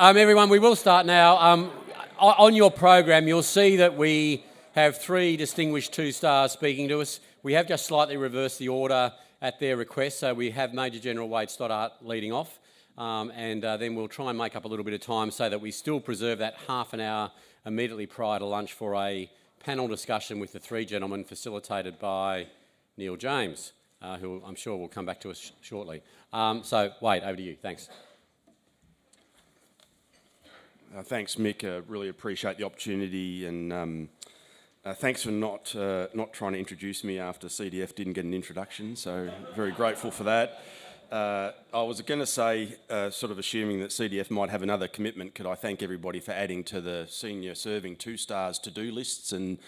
Everyone, we will start now. On your program, you'll see that we have three distinguished two-stars speaking to us. We have just slightly reversed the order at their request, so we have Major General Wade Stothart leading off, and then we'll try and make up a little bit of time so that we still preserve that half an hour immediately prior to lunch for a panel discussion with the three gentlemen facilitated by Neil James, who I'm sure will come back to us shortly. So, Wade, over to you. Thanks. Thanks, Mick. Really appreciate the opportunity, and thanks for not trying to introduce me after CDF didn't get an introduction, so very grateful for that. I was going to say, sort of assuming that CDF might have another commitment, could I thank everybody for adding to the senior serving two-stars to-do lists and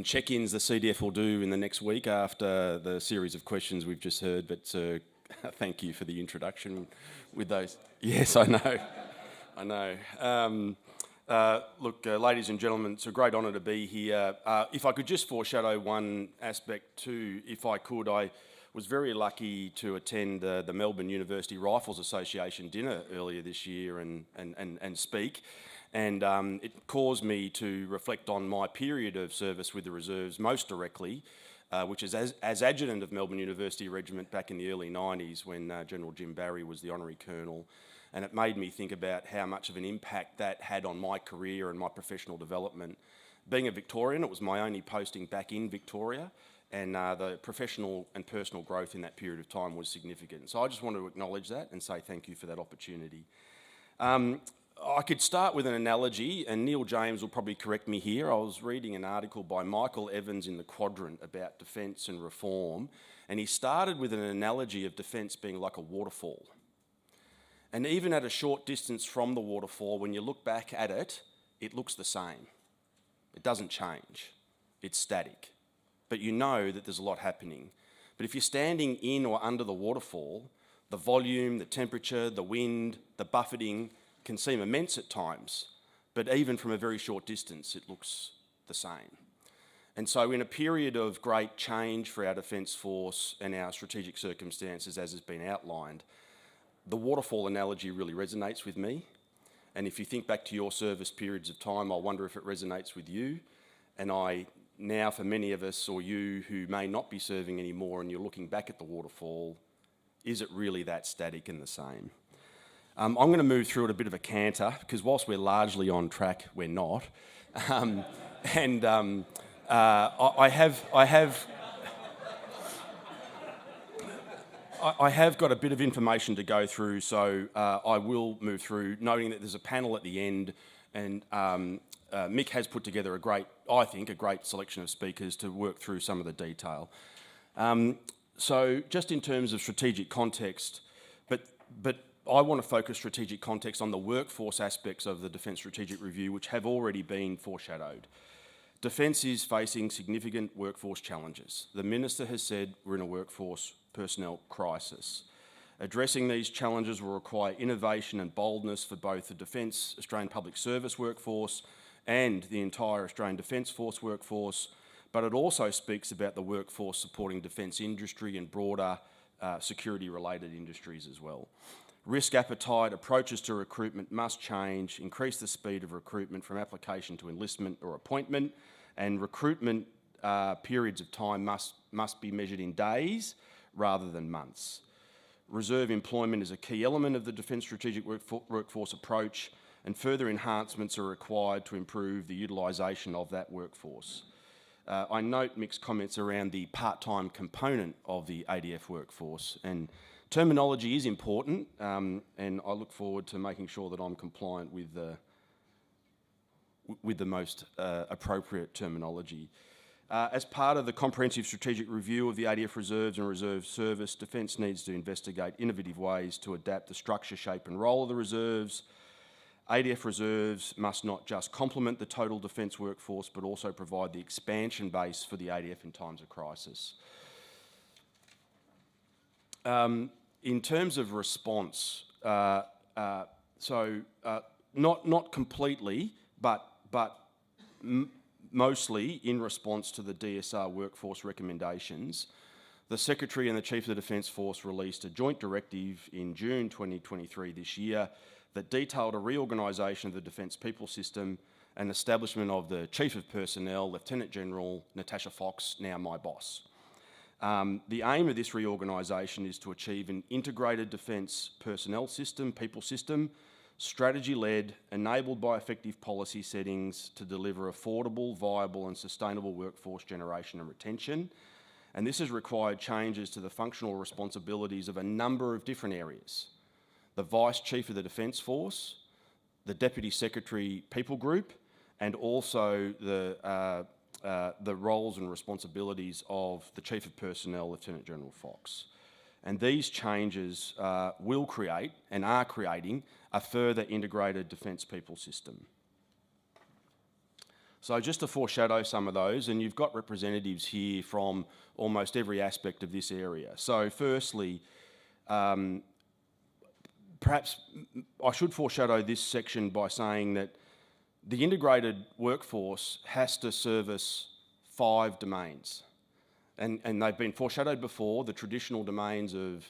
check-ins the CDF will do in the next week after the series of questions we've just heard, but thank you for the introduction with those. Yes, I know. I know. Look, ladies and gentlemen, it's a great honour to be here. If I could just foreshadow one aspect too, if I could, I was very lucky to attend the Melbourne University Rifles Association dinner earlier this year and speak, and it caused me to reflect on my period of service with the reserves most directly, which is as adjutant of Melbourne University Regiment back in the early 90s when General Jim Barry was the honorary colonel. And it made me think about how much of an impact that had on my career and my professional development. Being a Victorian, it was my only posting back in Victoria, and the professional and personal growth in that period of time was significant. So I just want to acknowledge that and say thank you for that opportunity. I could start with an analogy, and Neil James will probably correct me here. I was reading an article by Michael Evans in The Quadrant about defence and reform, and he started with an analogy of defence being like a waterfall. And even at a short distance from the waterfall, when you look back at it, it looks the same. It doesn't change. It's static. But you know that there's a lot happening. But if you're standing in or under the waterfall, the volume, the temperature, the wind, the buffeting can seem immense at times. But even from a very short distance, it looks the same. And so in a period of great change for our Defence Force and our strategic circumstances, as has been outlined, the waterfall analogy really resonates with me, and if you think back to your service periods of time, I wonder if it resonates with you. And now for many of us, or you who may not be serving anymore and you're looking back at the waterfall, is it really that static and the same? I'm going to move through it a bit of a canter, because whilst we're largely on track, we're not. I have got a bit of information to go through, so I will move through, noting that there's a panel at the end, and Mick has put together a great selection of speakers to work through some of the detail. So just in terms of strategic context, but I want to focus strategic context on the workforce aspects of the Defence Strategic Review, which have already been foreshadowed. Defence is facing significant workforce challenges. The Minister has said we're in a workforce personnel crisis. Addressing these challenges will require innovation and boldness for both the Defence Australian Public Service workforce and the entire Australian Defence Force workforce, but it also speaks about the workforce supporting defence industry and broader security-related industries as well. Risk appetite, approaches to recruitment must change, increase the speed of recruitment from application to enlistment or appointment, and recruitment periods of time must be measured in days rather than months. Reserve employment is a key element of the Defence Strategic Workforce approach, and further enhancements are required to improve the utilisation of that workforce. I note Mick's comments around the part-time component of the ADF workforce, and terminology is important, and I look forward to making sure that I'm compliant with the most appropriate terminology. As part of the comprehensive strategic review of the ADF reserves and reserve service, Defence needs to investigate innovative ways to adapt the structure, shape and role of the reserves. ADF reserves must not just complement the total defence workforce, but also provide the expansion base for the ADF in times of crisis. In terms of response, not completely, but mostly in response to the DSR workforce recommendations, the Secretary and the Chief of the Defence Force released a joint directive in June 2023 this year that detailed a reorganisation of the Defence People System and establishment of the Chief of Personnel, Lieutenant General Natasha Fox, now my boss. The aim of this reorganisation is to achieve an integrated defence personnel system, people system, strategy-led, enabled by effective policy settings to deliver affordable, viable and sustainable workforce generation and retention. And this has required changes to the functional responsibilities of a number of different areas. The Vice Chief of the Defence Force, the Deputy Secretary People Group, and also the roles and responsibilities of the Chief of Personnel, Lieutenant General Fox. And these changes will create, and are creating, a further integrated defence people system. So just to foreshadow some of those, and you've got representatives here from almost every aspect of this area. So firstly, perhaps I should foreshadow this section by saying that the integrated workforce has to service 5 domains. And they've been foreshadowed before, the traditional domains of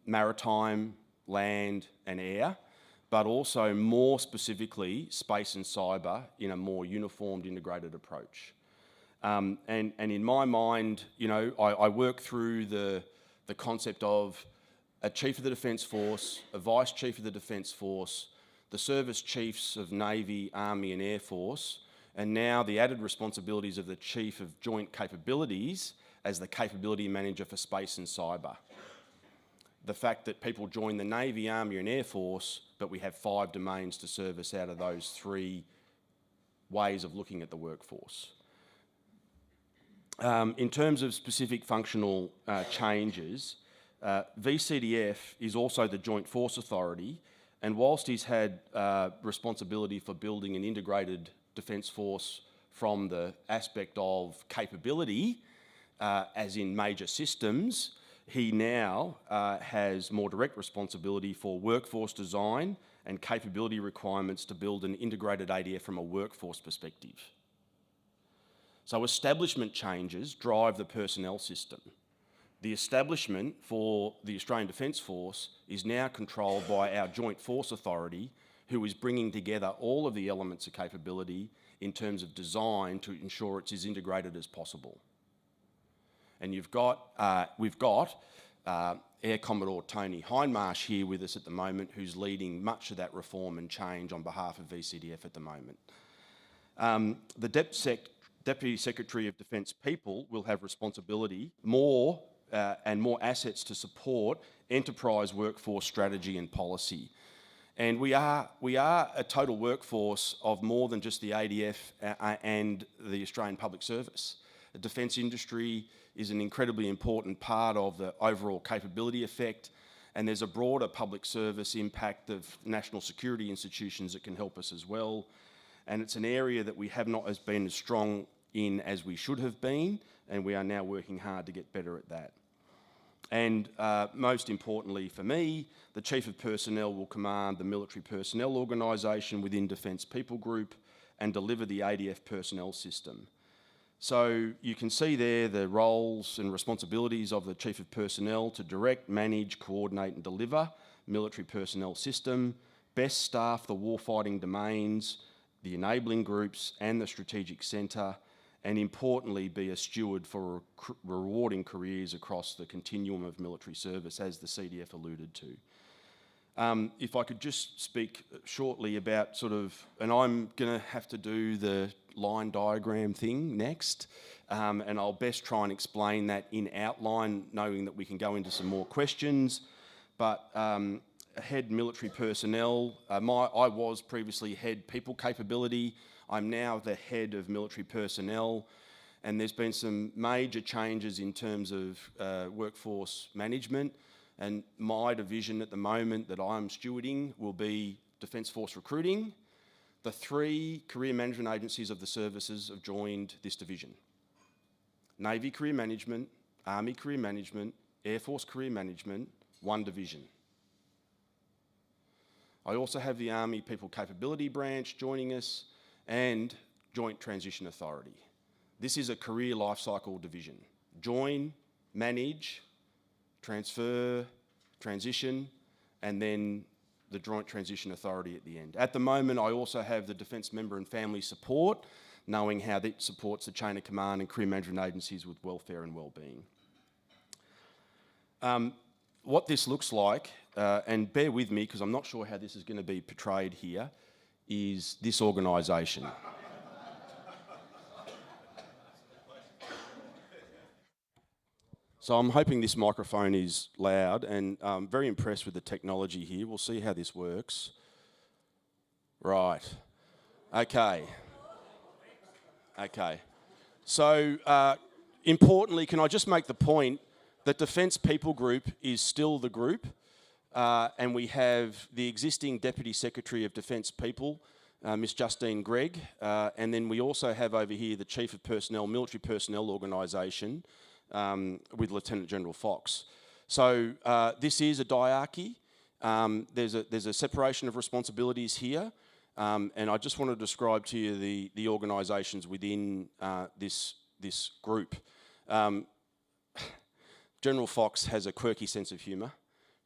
maritime, land and air, but also more specifically space and cyber in a more uniformed integrated approach. And in my mind, you know, I work through the concept of a Chief of the Defence Force, a Vice Chief of the Defence Force, the Service Chiefs of Navy, Army and Air Force, and now the added responsibilities of the Chief of Joint Capabilities as the Capability Manager for Space and Cyber. The fact that people join the Navy, Army and Air Force, but we have 5 domains to service out of those 3 ways of looking at the workforce. In terms of specific functional changes, VCDF is also the Joint Force Authority, and whilst he's had responsibility for building an integrated defence force from the aspect of capability, as in major systems, he now has more direct responsibility for workforce design and capability requirements to build an integrated ADF from a workforce perspective. So establishment changes drive the personnel system. The establishment for the Australian Defence Force is now controlled by our Joint Force Authority, who is bringing together all of the elements of capability in terms of design to ensure it's as integrated as possible. And we've got Air Commodore Tony Hindmarsh here with us at the moment, who's leading much of that reform and change on behalf of VCDF at the moment. The Deputy Secretary of Defence People will have responsibility and more assets to support enterprise workforce strategy and policy. And we are a total workforce of more than just the ADF and the Australian Public Service. The defence industry is an incredibly important part of the overall capability effect, and there's a broader public service impact of national security institutions that can help us as well. And it's an area that we have not been as strong in as we should have been, and we are now working hard to get better at that. And most importantly for me, the Chief of Personnel will command the military personnel organisation within Defence People Group and deliver the ADF personnel system. So you can see there the roles and responsibilities of the Chief of Personnel to direct, manage, coordinate and deliver military personnel system, best staff the warfighting domains, the enabling groups and the strategic centre, and importantly be a steward for rewarding careers across the continuum of military service, as the CDF alluded to. If I could just speak shortly about and I'm going to have to do the line diagram thing next, and I'll best try and explain that in outline, knowing that we can go into some more questions. But head military personnel, I was previously head people capability. I'm now the head of military personnel, and there's been some major changes in terms of workforce management, and my division at the moment that I'm stewarding will be Defence Force Recruiting. The 3 career management agencies of the services have joined this division. Navy Career Management, Army Career Management, Air Force Career Management, 1 division. I also have the Army People Capability Branch joining us, and Joint Transition Authority. This is a career life cycle division. Join, manage, transfer, transition, and then the Joint Transition Authority at the end. At the moment, I also have the Defence Member and Family Support, knowing how that supports the chain of command and career management agencies with welfare and wellbeing. What this looks like, and bear with me because I'm not sure how this is going to be portrayed here, is this organisation. So I'm hoping this microphone is loud, and I'm very impressed with the technology here. We'll see how this works. Right. Okay. Okay. So importantly, can I just make the point that Defence People Group is still the group, and we have the existing Deputy Secretary of Defence People, Miss Justine Gregg, and then we also have over here the Chief of Personnel, Military Personnel Organisation, with Lieutenant General Fox. So this is a diarchy. There's a separation of responsibilities here, and I just want to describe to you the organisations within this group. General Fox has a quirky sense of humour.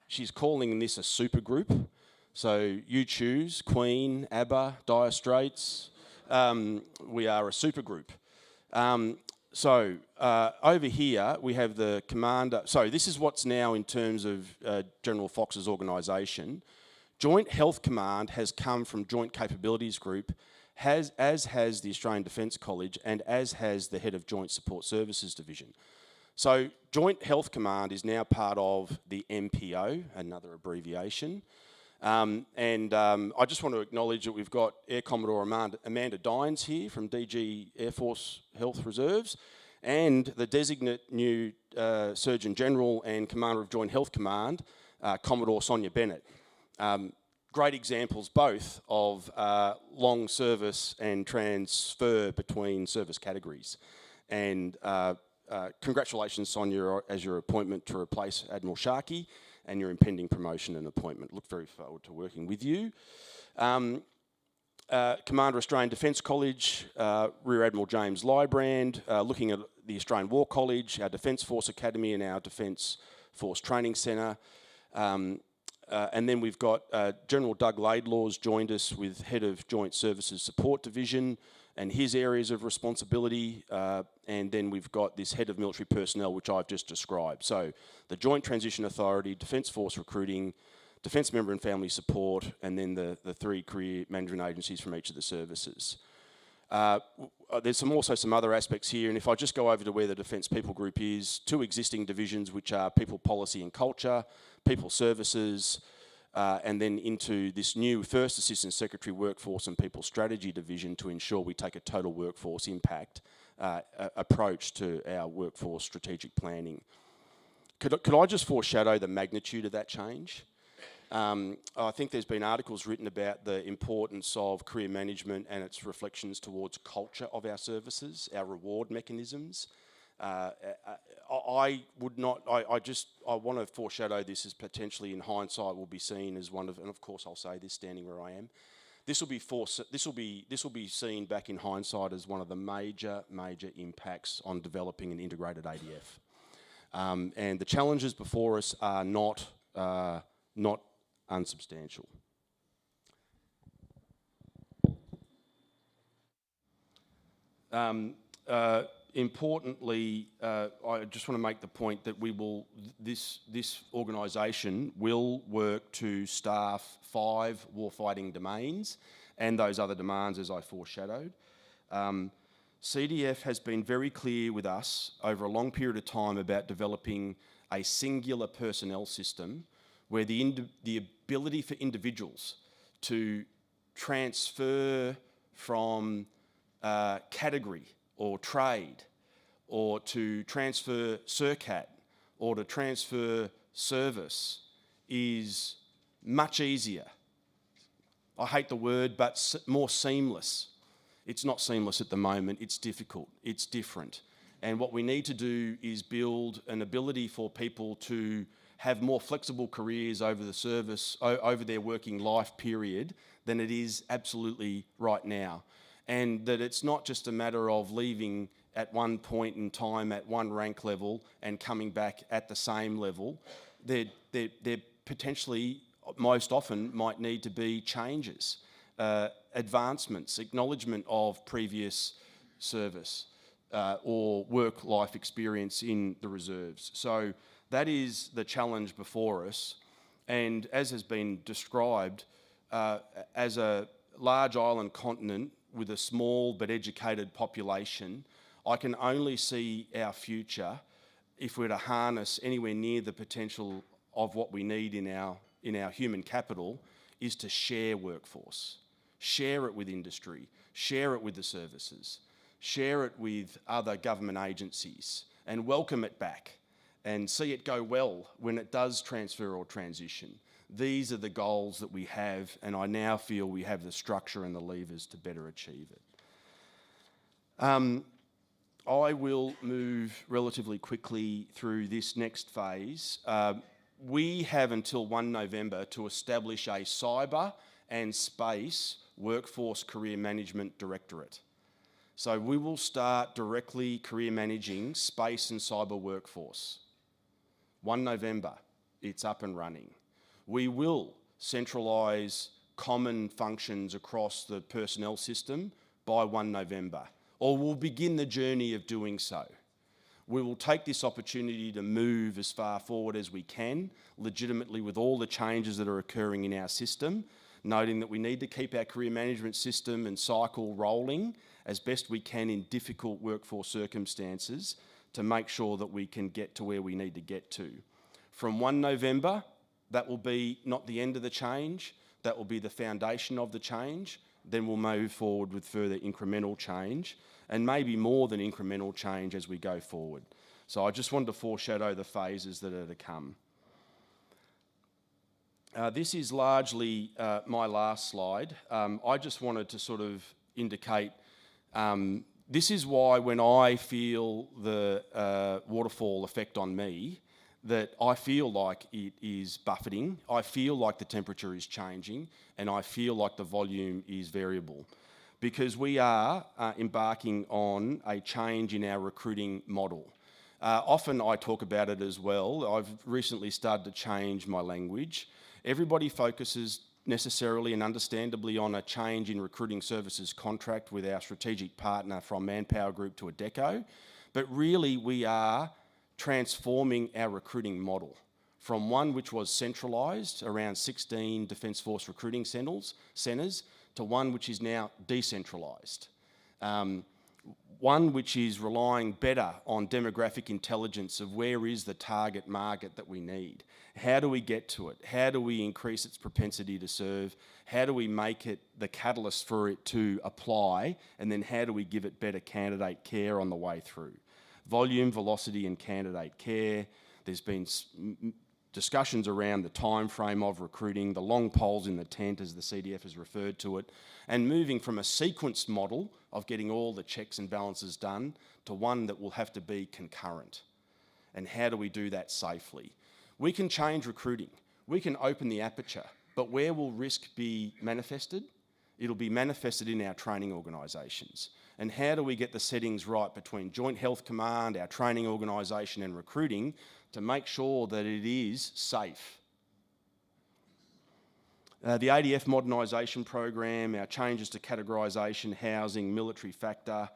She's calling this a super group. So you choose, Queen, ABBA, Dire Straits. We are a super group. So over here we have the commander. So this is what's now in terms of General Fox's organisation. Joint Health Command has come from Joint Capabilities Group, as has the Australian Defence College, and as has the head of Joint Support Services Division. So Joint Health Command is now part of the MPO, another abbreviation. I just want to acknowledge that we've got Air Commodore Amanda Dines here from DG Air Force Health Reserves, and the designate new Surgeon General and Commander of Joint Health Command, Commodore Sonia Bennett. Great examples both of long service and transfer between service categories. And congratulations, Sonia, as your appointment to replace Admiral Sharkey and your impending promotion and appointment. Look very forward to working with you. Commander Australian Defence College, Rear Admiral James Lybrand, looking at the Australian War College, our Defence Force Academy and our Defence Force Training Centre. And then we've got General Doug Laidlaw's joined us with Head of Joint Services Support Division and his areas of responsibility. And then we've got this Head of Military Personnel, which I've just described. So the Joint Transition Authority, Defence Force Recruiting, Defence Member and Family Support, and then the three career management agencies from each of the services. There's also some other aspects here, and if I just go over to where the Defence People Group is, two existing divisions, which are People Policy and Culture, People Services, and then into this new First Assistant Secretary Workforce and People Strategy Division to ensure we take a total workforce impact approach to our workforce strategic planning. Could I just foreshadow the magnitude of that change? I think there's been articles written about the importance of career management and its reflections towards culture of our services, our reward mechanisms. I want to foreshadow this as potentially in hindsight will be seen as one of, and of course I'll say this standing where I am, this will be seen back in hindsight as one of the major impacts on developing an integrated ADF. And the challenges before us are not unsubstantial. Importantly, I just want to make the point that this organisation will work to staff 5 warfighting domains and those other demands as I foreshadowed. CDF has been very clear with us over a long period of time about developing a singular personnel system where the ability for individuals to transfer from category or trade, or to transfer CIRCAT, or to transfer service is much easier. I hate the word, but more seamless. It's not seamless at the moment, it's difficult, it's different. And what we need to do is build an ability for people to have more flexible careers over the service, over their working life period than it is absolutely right now. And that it's not just a matter of leaving at one point in time at one rank level and coming back at the same level. They're potentially most often might need to be changes, advancements, acknowledgement of previous service or work-life experience in the reserves. So that is the challenge before us. And as has been described, as a large island continent with a small but educated population, I can only see our future if we're to harness anywhere near the potential of what we need in our human capital, is to share workforce. Share it with industry, share it with the services, share it with other government agencies, and welcome it back and see it go well when it does transfer or transition. These are the goals that we have, and I now feel we have the structure and the levers to better achieve it. I will move relatively quickly through this next phase. We have until 1 November to establish a cyber and space workforce career management directorate. So we will start directly career managing space and cyber workforce. 1 November, it's up and running. We will centralise common functions across the personnel system by 1 November, or we'll begin the journey of doing so. We will take this opportunity to move as far forward as we can, legitimately with all the changes that are occurring in our system, noting that we need to keep our career management system and cycle rolling as best we can in difficult workforce circumstances to make sure that we can get to where we need to get to. From 1 November, that will be not the end of the change, that will be the foundation of the change. Then we'll move forward with further incremental change, and maybe more than incremental change as we go forward. So I just wanted to foreshadow the phases that are to come. This is largely my last slide. I just wanted to sort of indicate, this is why when I feel the waterfall effect on me, that I feel like it is buffeting, I feel like the temperature is changing, and I feel like the volume is variable. Because we are embarking on a change in our recruiting model. Often I talk about it as well. I've recently started to change my language. Everybody focuses necessarily and understandably on a change in recruiting services contract with our strategic partner from Manpower Group to Adecco, but really we are transforming our recruiting model from one which was centralised around 16 Defence Force recruiting centres to one which is now decentralised. One which is relying better on demographic intelligence of where is the target market that we need. How do we get to it? How do we increase its propensity to serve? How do we make it the catalyst for it to apply? And then how do we give it better candidate care on the way through? Volume, velocity and candidate care. There's been discussions around the time frame of recruiting, the long poles in the tent as the CDF has referred to it, and moving from a sequenced model of getting all the checks and balances done to one that will have to be concurrent. And how do we do that safely? We can change recruiting. We can open the aperture, but where will risk be manifested? It'll be manifested in our training organisations. And how do we get the settings right between Joint Health Command, our training organisation and recruiting to make sure that it is safe? The ADF modernisation program, our changes to categorisation, housing, military factor,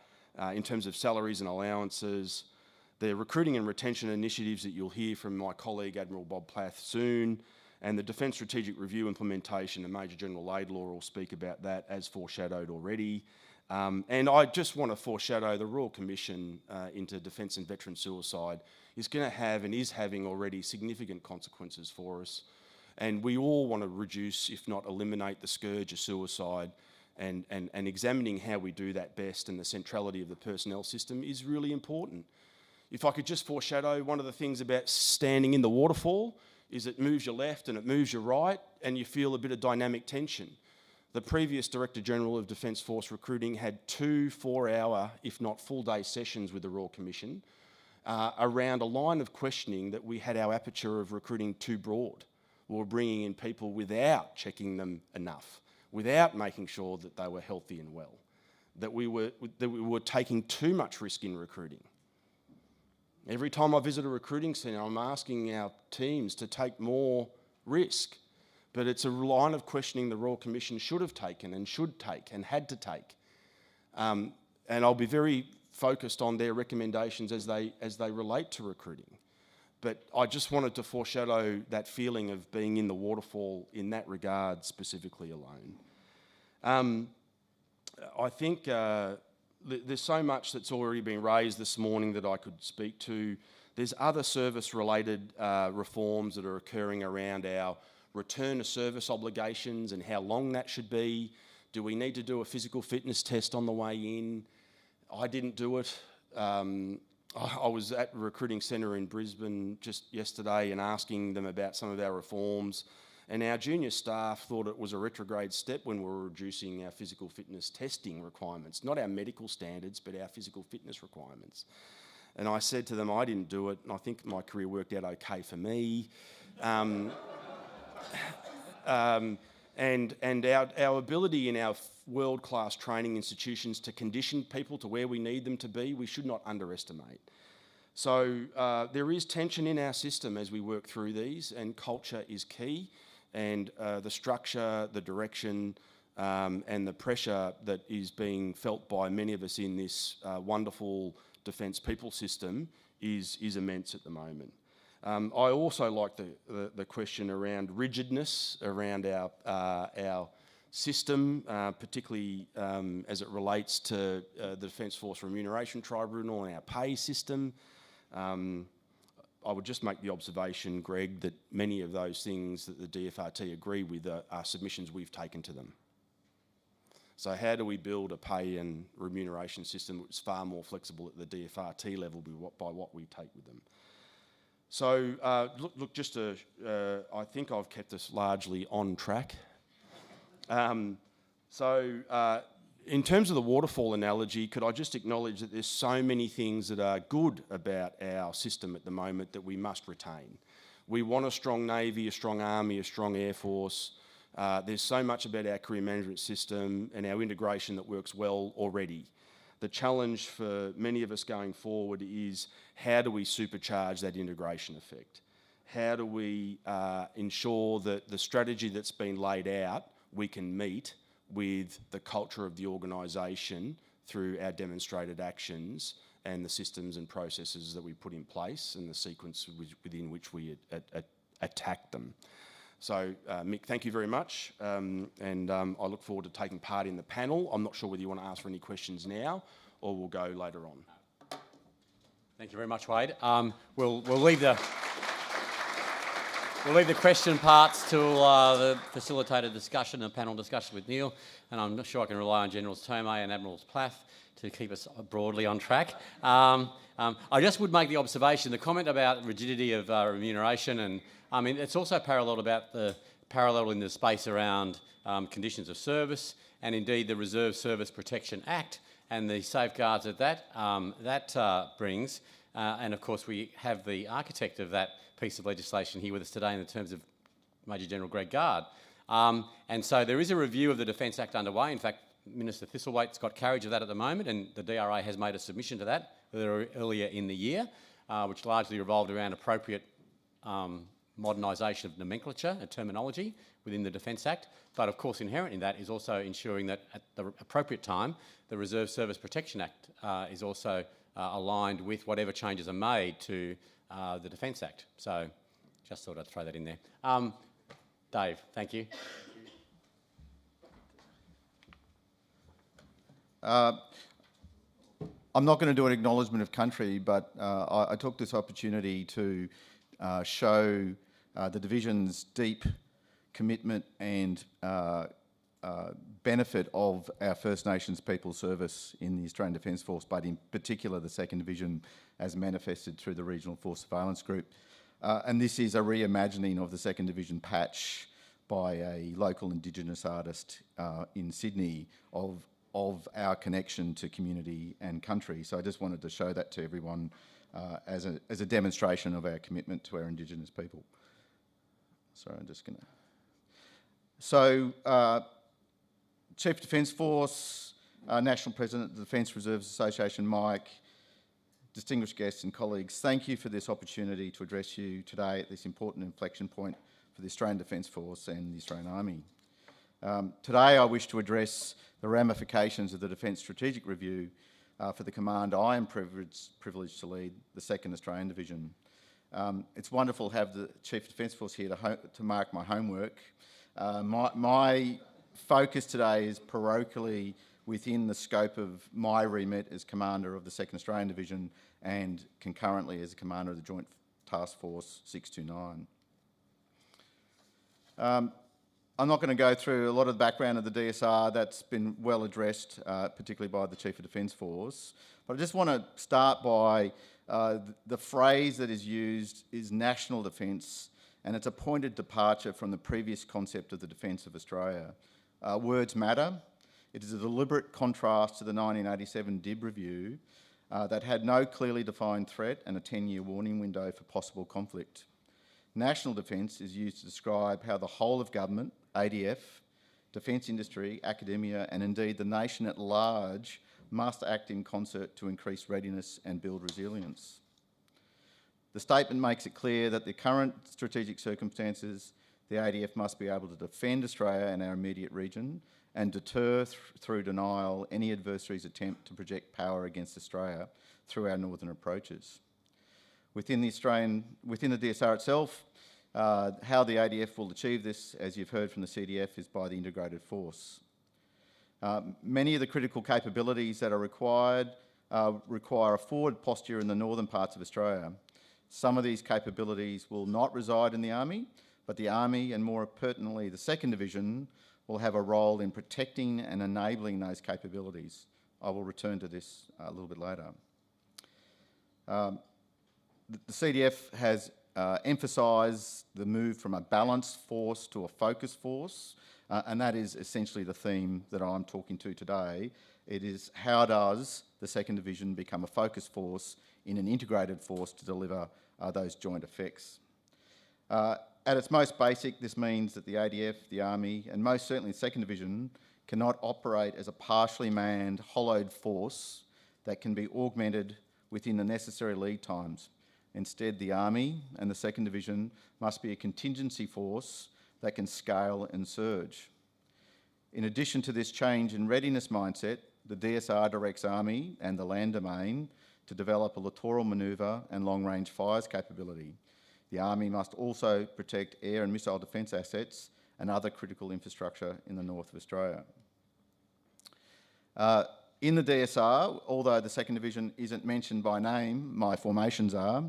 in terms of salaries and allowances, the recruiting and retention initiatives that you'll hear from my colleague Admiral Bob Plath soon, and the Defence Strategic Review implementation, and Major General Laidlaw will speak about that as foreshadowed already. And I just want to foreshadow the Royal Commission into Defence and Veteran Suicide is going to have and is having already significant consequences for us. And we all want to reduce, if not eliminate, the scourge of suicide, and examining how we do that best and the centrality of the personnel system is really important. If I could just foreshadow, one of the things about standing in the waterfall is it moves your left and it moves your right and you feel a bit of dynamic tension. The previous Director General of Defence Force Recruiting had 2 4-hour, if not full-day sessions with the Royal Commission around a line of questioning that we had our aperture of recruiting too broad. We were bringing in people without checking them enough, without making sure that they were healthy and well, that we were taking too much risk in recruiting. Every time I visit a recruiting centre, I'm asking our teams to take more risk. but it's a line of questioning the Royal Commission should have taken and should take and had to take. And I'll be very focused on their recommendations as they relate to recruiting. But I just wanted to foreshadow that feeling of being in the waterfall in that regard specifically alone. I think there's so much that's already been raised this morning that I could speak to. There's other service-related reforms that are occurring around our return to service obligations and how long that should be. Do we need to do a physical fitness test on the way in? I didn't do it. I was at the recruiting centre in Brisbane just yesterday and asking them about some of our reforms, and our junior staff thought it was a retrograde step when we were reducing our physical fitness testing requirements, not our medical standards, but our physical fitness requirements. And I said to them, I didn't do it, and I think my career worked out okay for me. And our ability in our world-class training institutions to condition people to where we need them to be, we should not underestimate. So there is tension in our system as we work through these, and culture is key, and the structure, the direction, and the pressure that is being felt by many of us in this wonderful defence people system is immense at the moment. I also like the question around rigidness around our system, particularly as it relates to the Defence Force Remuneration Tribunal and our pay system. I would just make the observation, Greg, that many of those things that the DFRT agree with are submissions we've taken to them. So how do we build a pay and remuneration system which is far more flexible at the DFRT level by what we take with them? So look, just to, I think I've kept us largely on track. In terms of the waterfall analogy, could I just acknowledge that there's so many things that are good about our system at the moment that we must retain. We want a strong Navy, a strong Army, a strong Air Force. There's so much about our career management system and our integration that works well already. The challenge for many of us going forward is how do we supercharge that integration effect? How do we ensure that the strategy that's been laid out we can meet with the culture of the organisation through our demonstrated actions and the systems and processes that we put in place and the sequence within which we attack them. So, Mick, thank you very much, and I look forward to taking part in the panel. I'm not sure whether you want to ask for any questions now or we'll go later on. Thank you very much, Wade. We'll leave the question parts to the facilitated discussion and panel discussion with Neil, and I'm not sure I can rely on Generals Thomae and Admirals Plath to keep us broadly on track. I just would make the observation, the comment about rigidity of remuneration, and I mean it's also parallel in the space around conditions of service, and indeed the Reserve Service Protection Act and the safeguards that brings. And of course we have the architect of that piece of legislation here with us today in the terms of Major General Greg Gard. And so there is a review of the Defence Act underway. In fact, Minister Thistlethwaite's got carriage of that at the moment, and the DRA has made a submission to that earlier in the year, which largely revolved around appropriate modernisation of nomenclature and terminology within the Defence Act. But of course inherent in that is also ensuring that at the appropriate time the Reserve Service Protection Act is also aligned with whatever changes are made to the Defence Act. So just thought I'd throw that in there. Dave, thank you. I'm not going to do an acknowledgement of country, but I took this opportunity to show the Division's deep commitment and benefit of our First Nations people service in the Australian Defence Force, but in particular the 2nd Division as manifested through the Regional Force Surveillance Group. And this is a reimagining of the 2nd Division patch by a local Indigenous artist in Sydney of our connection to community and country. So I just wanted to show that to everyone as a demonstration of our commitment to our Indigenous people. Sorry, I'm just going to... So, Chief Defence Force, National President of the Defence Reserves Association, Mike, distinguished guests and colleagues, thank you for this opportunity to address you today at this important inflection point for the Australian Defence Force and the Australian Army. Today I wish to address the ramifications of the Defence Strategic Review for the command I am privileged to lead, the 2nd Australian Division. It's wonderful to have the Chief of Defence Force here to mark my homework. My focus today is parochially within the scope of my remit as Commander of the 2nd Australian Division and concurrently as Commander of the Joint Task Force 629. I'm not going to go through a lot of the background of the DSR. That's been well addressed, particularly by the Chief of Defence Force. But I just want to start by the phrase that is used is national defence, and it's a pointed departure from the previous concept of the defence of Australia. Words matter. It is a deliberate contrast to the 1987 DIB review that had no clearly defined threat and a 10-year warning window for possible conflict. National defence is used to describe how the whole of government, ADF, defence industry, academia and indeed the nation at large must act in concert to increase readiness and build resilience. The statement makes it clear that the current strategic circumstances, the ADF must be able to defend Australia and our immediate region and deter through denial any adversary's attempt to project power against Australia through our northern approaches. Within the DSR itself, how the ADF will achieve this, as you've heard from the CDF, is by the integrated force. Many of the critical capabilities that are required require a forward posture in the northern parts of Australia. Some of these capabilities will not reside in the Army, but the Army, and more pertinently the 2nd Division, will have a role in protecting and enabling those capabilities. I will return to this a little bit later. The CDF has emphasised the move from a balanced force to a focused force, and that is essentially the theme that I'm talking to today. It is how does the 2nd Division become a focused force in an integrated force to deliver those joint effects. At its most basic, this means that the ADF, the Army, and most certainly the 2nd Division cannot operate as a partially manned, hollowed force that can be augmented within the necessary lead times. Instead, the Army and the 2nd Division must be a contingency force that can scale and surge. In addition to this change in readiness mindset, the DSR directs Army and the land domain to develop a littoral manoeuvre and long-range fires capability. The Army must also protect air and missile defence assets and other critical infrastructure in the north of Australia. In the DSR, although the 2nd Division isn't mentioned by name, my formations are,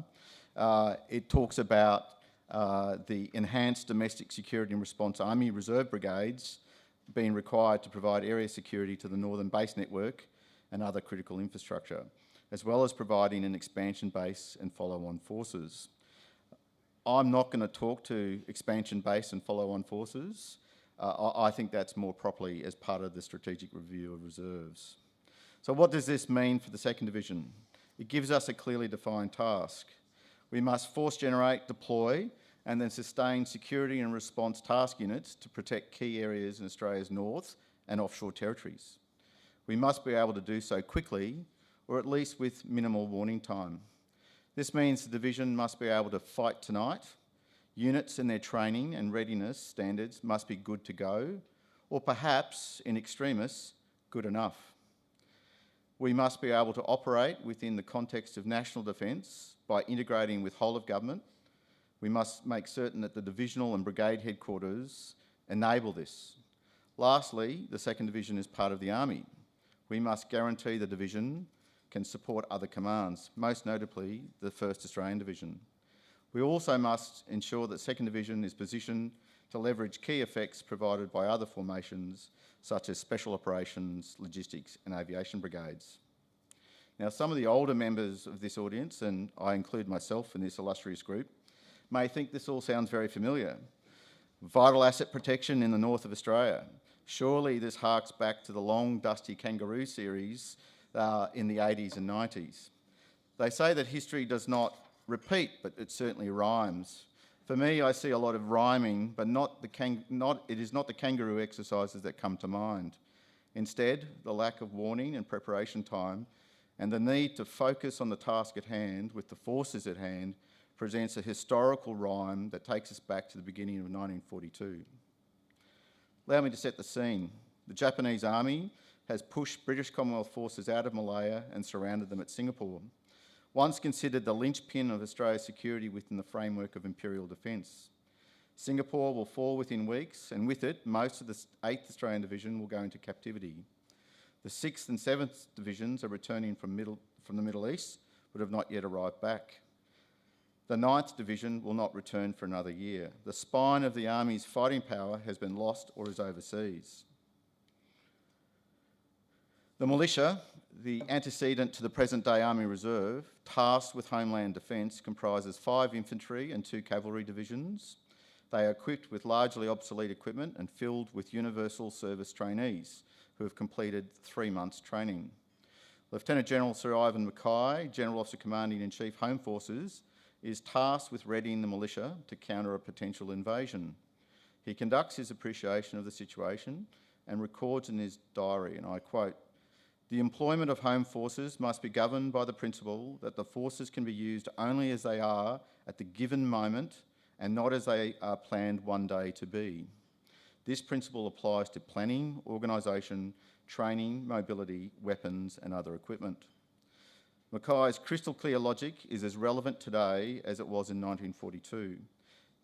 it talks about the enhanced domestic security and response Army Reserve Brigades being required to provide area security to the Northern Base Network and other critical infrastructure, as well as providing an expansion base and follow-on forces. I'm not going to talk to expansion base and follow-on forces. I think that's more properly as part of the strategic review of reserves. So what does this mean for the 2nd Division? It gives us a clearly defined task. We must force generate, deploy, and then sustain security and response task units to protect key areas in Australia's north and offshore territories. We must be able to do so quickly, or at least with minimal warning time. This means the Division must be able to fight tonight. Units and their training and readiness standards must be good to go, or perhaps, in extremis, good enough. We must be able to operate within the context of national defence by integrating with whole of government. We must make certain that the divisional and brigade headquarters enable this. Lastly, the 2nd Division is part of the Army. We must guarantee the Division can support other commands, most notably the 1st Australian Division. We also must ensure that 2nd Division is positioned to leverage key effects provided by other formations such as Special Operations, Logistics and Aviation Brigades. Now, some of the older members of this audience, and I include myself in this illustrious group, may think this all sounds very familiar. Vital asset protection in the north of Australia. Surely this harks back to the long, dusty kangaroo series in the 80s and 90s. They say that history does not repeat, but it certainly rhymes. For me, I see a lot of rhyming, but it is not the kangaroo exercises that come to mind. Instead, the lack of warning and preparation time and the need to focus on the task at hand with the forces at hand presents a historical rhyme that takes us back to the beginning of 1942. Allow me to set the scene. The Japanese Army has pushed British Commonwealth forces out of Malaya and surrounded them at Singapore, once considered the linchpin of Australia's security within the framework of imperial defence. Singapore will fall within weeks, and with it, most of the 8th Australian Division will go into captivity. The 6th and 7th Divisions are returning from the Middle East, but have not yet arrived back. The 9th Division will not return for another year. The spine of the Army's fighting power has been lost or is overseas. The militia, the antecedent to the present-day Army Reserve, tasked with Homeland Defence, comprises 5 infantry and 2 cavalry divisions. They are equipped with largely obsolete equipment and filled with universal service trainees who have completed 3 months' training. Lieutenant General Sir Ivan Mackay, General Officer Commanding-in-Chief Home Forces, is tasked with readying the militia to counter a potential invasion. He conducts his appreciation of the situation and records in his diary, and I quote, "The employment of home forces must be governed by the principle that the forces can be used only as they are at the given moment and not as they are planned one day to be. This principle applies to planning, organisation, training, mobility, weapons and other equipment." Mackay's crystal clear logic is as relevant today as it was in 1942.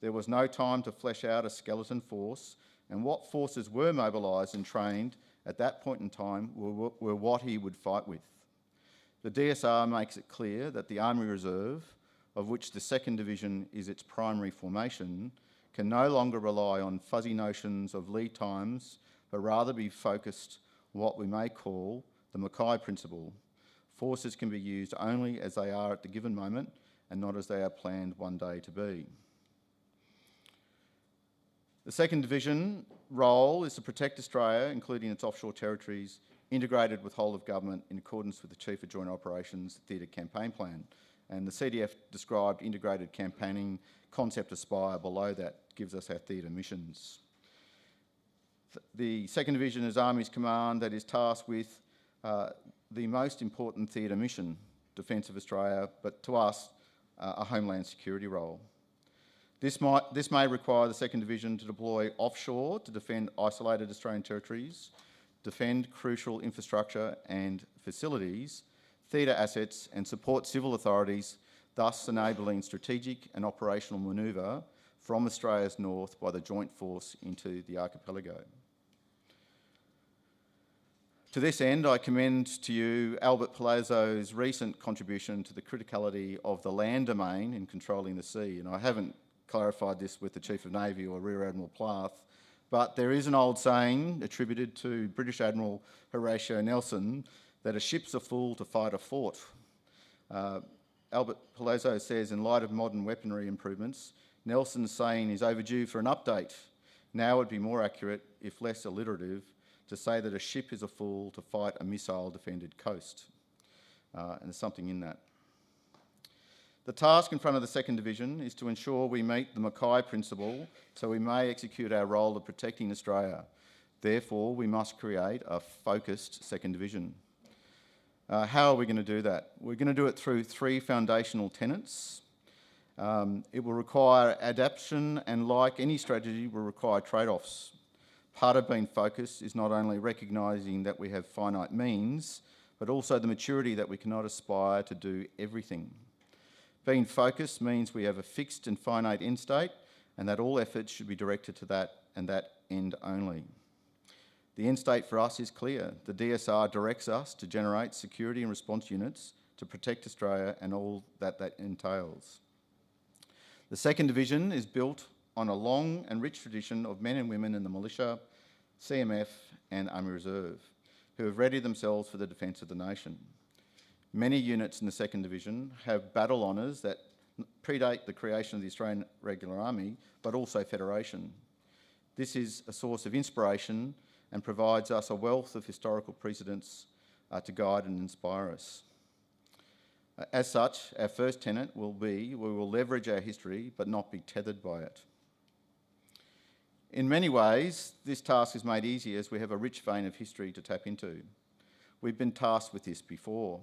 There was no time to flesh out a skeleton force, and what forces were mobilised and trained at that point in time were what he would fight with. The DSR makes it clear that the Army Reserve, of which the 2nd Division is its primary formation, can no longer rely on fuzzy notions of lead times, but rather be focused on what we may call the Mackay principle. Forces can be used only as they are at the given moment and not as they are planned one day to be. The 2nd Division role is to protect Australia, including its offshore territories, integrated with whole of government in accordance with the Chief of Joint Operations Theatre Campaign Plan. And the CDF described integrated campaigning concept Aspire below that gives us our theatre missions. The 2nd Division is Army's command that is tasked with the most important theatre mission, defence of Australia, but to us, a homeland security role. This may require the 2nd Division to deploy offshore to defend isolated Australian territories, defend crucial infrastructure and facilities, theatre assets and support civil authorities, thus enabling strategic and operational manoeuvre from Australia's north by the joint force into the archipelago. To this end, I commend to you Albert Palazzo's recent contribution to the criticality of the land domain in controlling the sea, and I haven't clarified this with the Chief of Navy or Rear Admiral Plath, but there is an old saying attributed to British Admiral Horatio Nelson that a ship's a fool to fight a fort. Albert Palazzo says, in light of modern weaponry improvements, Nelson's saying is overdue for an update. Now would be more accurate, if less alliterative, to say that a ship is a fool to fight a missile-defended coast. And there's something in that. The task in front of the 2nd Division is to ensure we meet the Mackay principle so we may execute our role of protecting Australia. Therefore, we must create a focused 2nd Division. How are we going to do that? We're going to do it through 3 foundational tenets. It will require adaptation and, like any strategy, will require trade-offs. Part of being focused is not only recognising that we have finite means, but also the maturity that we cannot aspire to do everything. Being focused means we have a fixed and finite end state, and that all efforts should be directed to that and that end only. The end state for us is clear. The DSR directs us to generate security and response units to protect Australia and all that entails. The 2nd Division is built on a long and rich tradition of men and women in the militia, CMF and Army Reserve, who have readied themselves for the defence of the nation. Many units in the 2nd Division have battle honours that predate the creation of the Australian Regular Army, but also Federation. This is a source of inspiration and provides us a wealth of historical precedents to guide and inspire us. As such, our first tenet will be we will leverage our history but not be tethered by it. In many ways, this task is made easier as we have a rich vein of history to tap into. We've been tasked with this before.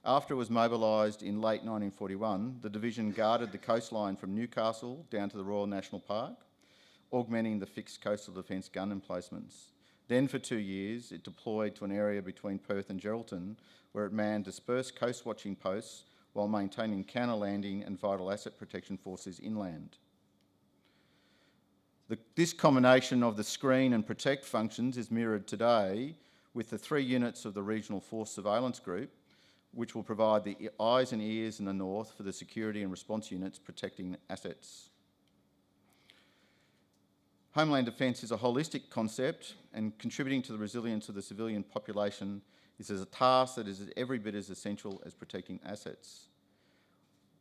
After it was mobilised in late 1941, the division guarded the coastline from Newcastle down to the Royal National Park, augmenting the fixed coastal defence gun emplacements. Then for 2 years, it deployed to an area between Perth and Geraldton, where it manned dispersed coast-watching posts while maintaining counter-landing and vital asset protection forces inland. This combination of the screen and protect functions is mirrored today with the 3 units of the Regional Force Surveillance Group, which will provide the eyes and ears in the north for the security and response units protecting assets. Homeland defence is a holistic concept, and contributing to the resilience of the civilian population is a task that is every bit as essential as protecting assets.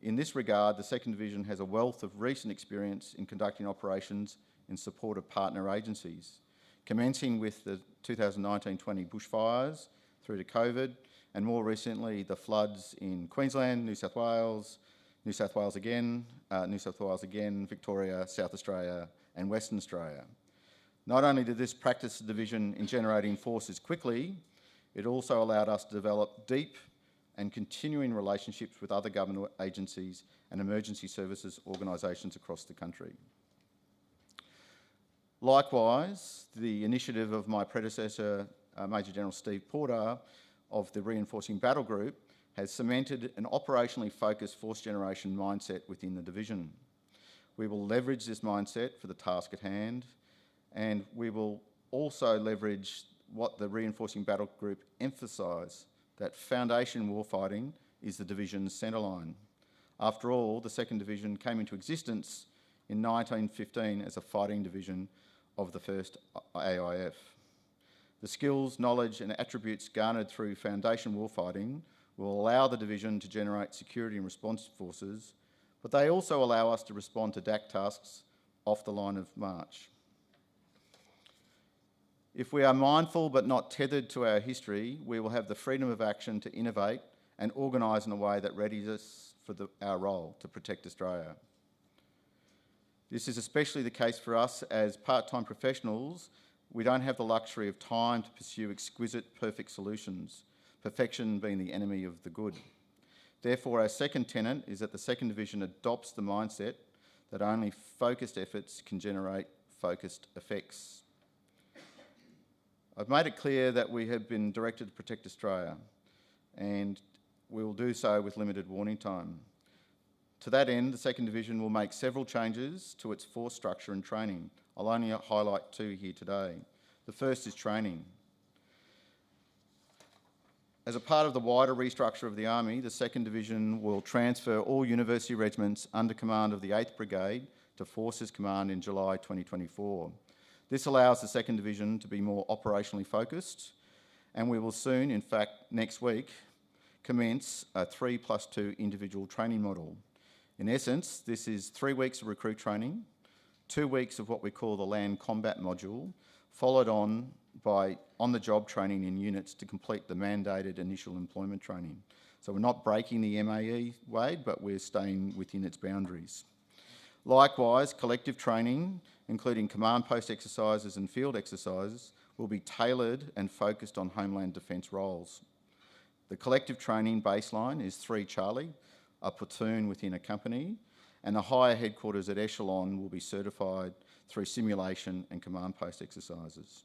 In this regard, the 2nd Division has a wealth of recent experience in conducting operations in support of partner agencies, commencing with the 2019-20 bushfires through to COVID, and more recently the floods in Queensland, New South Wales again, Victoria, South Australia and Western Australia. Not only did this practice the division in generating forces quickly, it also allowed us to develop deep and continuing relationships with other government agencies and emergency services organisations across the country. Likewise, the initiative of my predecessor, Major General Steve Porter, of the Reinforcing Battle Group has cemented an operationally focused force generation mindset within the division. We will leverage this mindset for the task at hand, and we will also leverage what the Reinforcing Battle Group emphasise, that foundation warfighting is the division's centreline. After all, the 2nd Division came into existence in 1915 as a fighting division of the 1st AIF. The skills, knowledge and attributes garnered through foundation warfighting will allow the division to generate security and response forces, but they also allow us to respond to DAC tasks off the line of march. If we are mindful but not tethered to our history, we will have the freedom of action to innovate and organise in a way that readies us for our role to protect Australia. This is especially the case for us as part-time professionals. We don't have the luxury of time to pursue exquisite, perfect solutions, perfection being the enemy of the good. Therefore, our second tenet is that the 2nd Division adopts the mindset that only focused efforts can generate focused effects. I've made it clear that we have been directed to protect Australia, and we will do so with limited warning time. To that end, the 2nd Division will make several changes to its force structure and training. I'll only highlight 2 here today. The first is training. As a part of the wider restructure of the Army, the 2nd Division will transfer all university regiments under command of the 8th Brigade to Forces Command in July 2024. This allows the 2nd Division to be more operationally focused, and we will soon, in fact next week, commence a 3+2 individual training model. In essence, this is 3 weeks of recruit training, 2 weeks of what we call the land combat module, followed on by on-the-job training in units to complete the mandated initial employment training. So we're not breaking the MAE, Wade, but we're staying within its boundaries. Likewise, collective training, including command post exercises and field exercises, will be tailored and focused on homeland defence roles. The collective training baseline is 3 Charlie, a platoon within a company, and the higher headquarters at Echelon will be certified through simulation and command post exercises.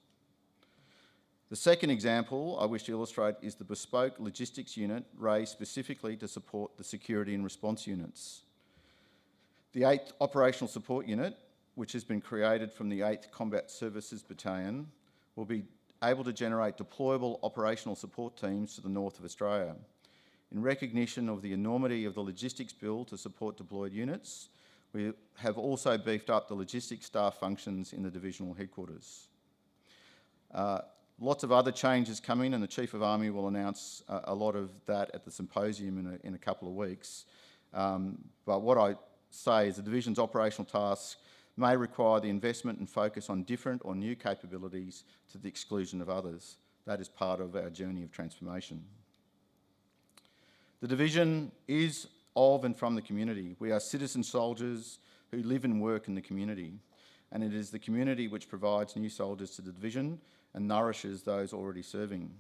The second example I wish to illustrate is the bespoke logistics unit raised specifically to support the security and response units. The 8th Operational Support Unit, which has been created from the 8th Combat Services Battalion, will be able to generate deployable operational support teams to the north of Australia. In recognition of the enormity of the logistics bill to support deployed units, we have also beefed up the logistics staff functions in the divisional headquarters. Lots of other changes coming, and the Chief of Army will announce a lot of that at the symposium in a couple of weeks. But what I say is the division's operational tasks may require the investment and focus on different or new capabilities to the exclusion of others. That is part of our journey of transformation. The division is of and from the community. We are citizen soldiers who live and work in the community, and it is the community which provides new soldiers to the division and nourishes those already serving.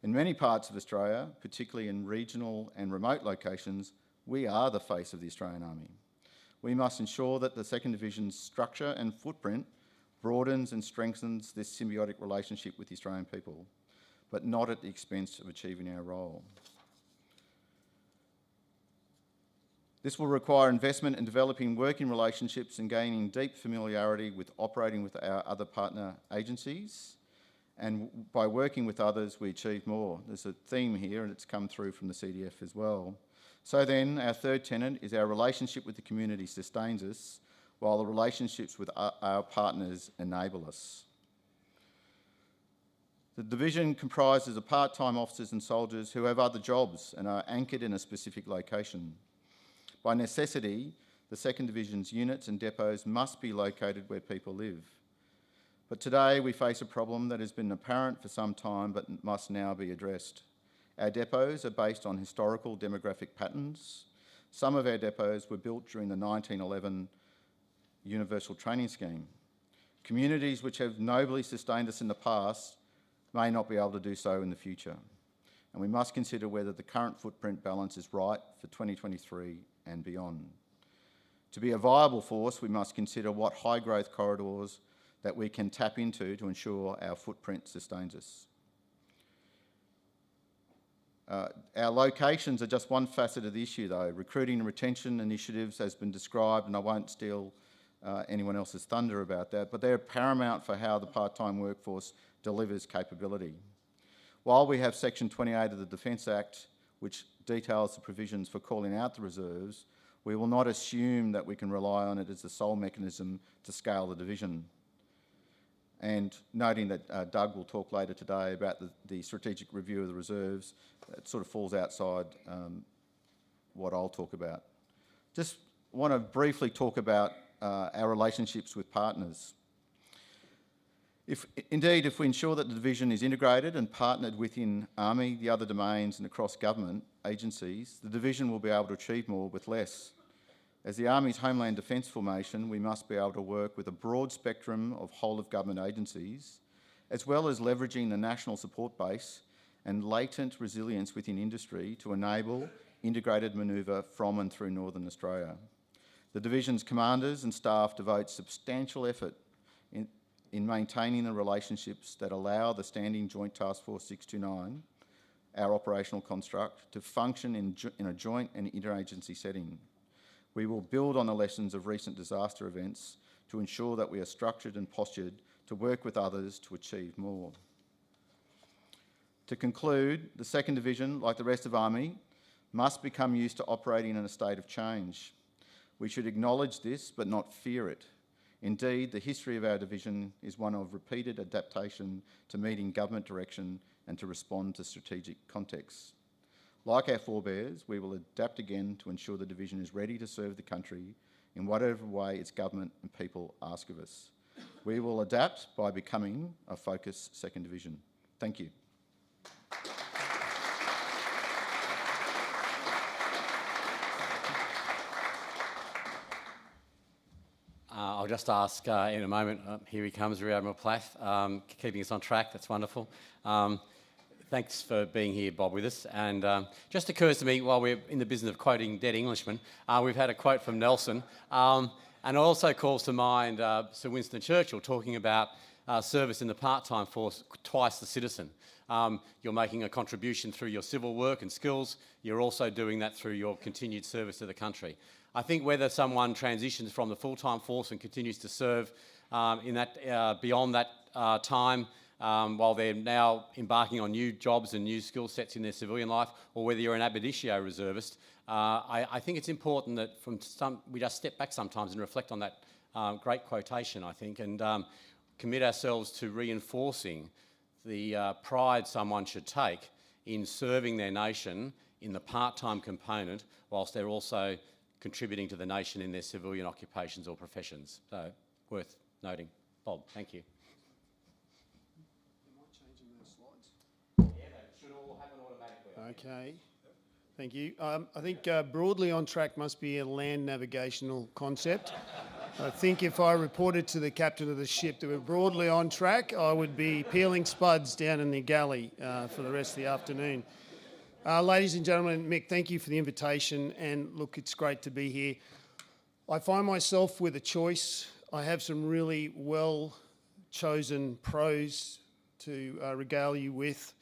In many parts of Australia, particularly in regional and remote locations, we are the face of the Australian Army. We must ensure that the 2nd Division's structure and footprint broadens and strengthens this symbiotic relationship with the Australian people, but not at the expense of achieving our role. This will require investment in developing working relationships and gaining deep familiarity with operating with our other partner agencies. And by working with others, we achieve more. There's a theme here, and it's come through from the CDF as well. So then, our third tenet is our relationship with the community sustains us, while the relationships with our partners enable us. The division comprises of part-time officers and soldiers who have other jobs and are anchored in a specific location. By necessity, the 2nd Division's units and depots must be located where people live. But today we face a problem that has been apparent for some time but must now be addressed. Our depots are based on historical demographic patterns. Some of our depots were built during the 1911 Universal Training Scheme. Communities which have nobly sustained us in the past may not be able to do so in the future. And we must consider whether the current footprint balance is right for 2023 and beyond. To be a viable force, we must consider what high growth corridors that we can tap into to ensure our footprint sustains us. Our locations are just one facet of the issue though. Recruiting and retention initiatives has been described, and I won't steal anyone else's thunder about that, but they're paramount for how the part-time workforce delivers capability. While we have Section 28 of the Defence Act, which details the provisions for calling out the reserves, we will not assume that we can rely on it as the sole mechanism to scale the division. And noting that Doug will talk later today about the strategic review of the reserves, it sort of falls outside what I'll talk about. Just want to briefly talk about our relationships with partners. If we ensure that the division is integrated and partnered within Army, the other domains and across government agencies, the division will be able to achieve more with less. As the Army's Homeland Defence formation, we must be able to work with a broad spectrum of whole-of-government agencies, as well as leveraging the national support base and latent resilience within industry to enable integrated manoeuvre from and through Northern Australia. The division's commanders and staff devote substantial effort in maintaining the relationships that allow the Standing Joint Task Force 629, our operational construct, to function in a joint and interagency setting. We will build on the lessons of recent disaster events to ensure that we are structured and postured to work with others to achieve more. To conclude, the 2nd Division, like the rest of Army, must become used to operating in a state of change. We should acknowledge this but not fear it. Indeed, the history of our division is one of repeated adaptation to meeting government direction and to respond to strategic contexts. Like our forebears, we will adapt again to ensure the division is ready to serve the country in whatever way its government and people ask of us. We will adapt by becoming a focused 2nd Division. Thank you. I'll just ask in a moment, here he comes, Rear Admiral Plath, keeping us on track, that's wonderful. Thanks for being here, Bob, with us. And just occurs to me, while we're in the business of quoting dead Englishmen, we've had a quote from Nelson, and it also calls to mind Sir Winston Churchill talking about service in the part-time force, twice the citizen. You're making a contribution through your civil work and skills, you're also doing that through your continued service to the country. I think whether someone transitions from the full-time force and continues to serve in that beyond that time, while they're now embarking on new jobs and new skill sets in their civilian life, or whether you're an ab initio reservist, I think it's important that we just step back sometimes and reflect on that great quotation, I think, and commit ourselves to reinforcing the pride someone should take in serving their nation in the part-time component, whilst they're also contributing to the nation in their civilian occupations or professions. So, worth noting. Bob, thank you. Okay, thank you. I think broadly on track must be a land navigational concept. I think if I reported to the captain of the ship that we're broadly on track, I would be peeling spuds down in the galley for the rest of the afternoon. Ladies and gentlemen, Mick, thank you for the invitation, and look, it's great to be here. I find myself with a choice. I have some really well-chosen pros to regale you with,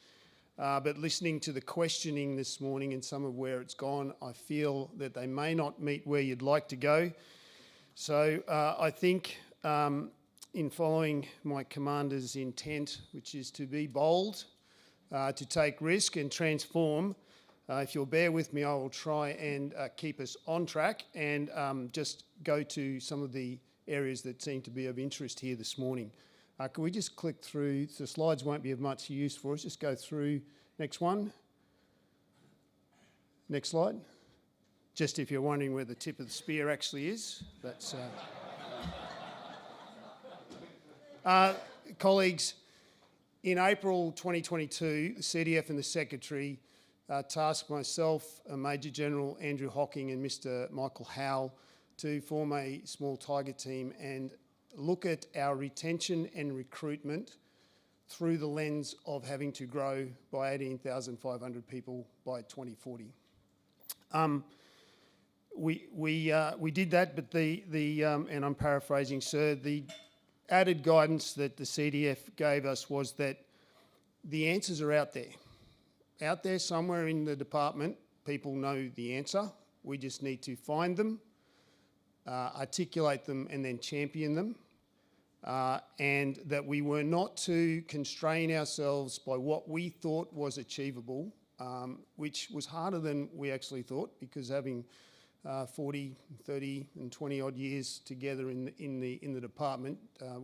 but listening to the questioning this morning and some of where it's gone, I feel that they may not meet where you'd like to go. So I think in following my commander's intent, which is to be bold, to take risk and transform, if you'll bear with me, I will try and keep us on track and just go to some of the areas that seem to be of interest here this morning. Can we just click through? The slides won't be of much use for us. Just go through. Next one. Next slide. Just if you're wondering where the tip of the spear actually is, that's... colleagues, in April 2022, the CDF and the Secretary tasked myself, Major General Andrew Hocking and Mr Michael Howell to form a small Tiger team and look at our retention and recruitment through the lens of having to grow by 18,500 people by 2040. We did that, but and I'm paraphrasing, sir, the added guidance that the CDF gave us was that the answers are out there. Out there somewhere in the department, people know the answer. We just need to find them, articulate them, and then champion them. And that we were not to constrain ourselves by what we thought was achievable, which was harder than we actually thought, because having 40, 30 and 20 odd years together in the department,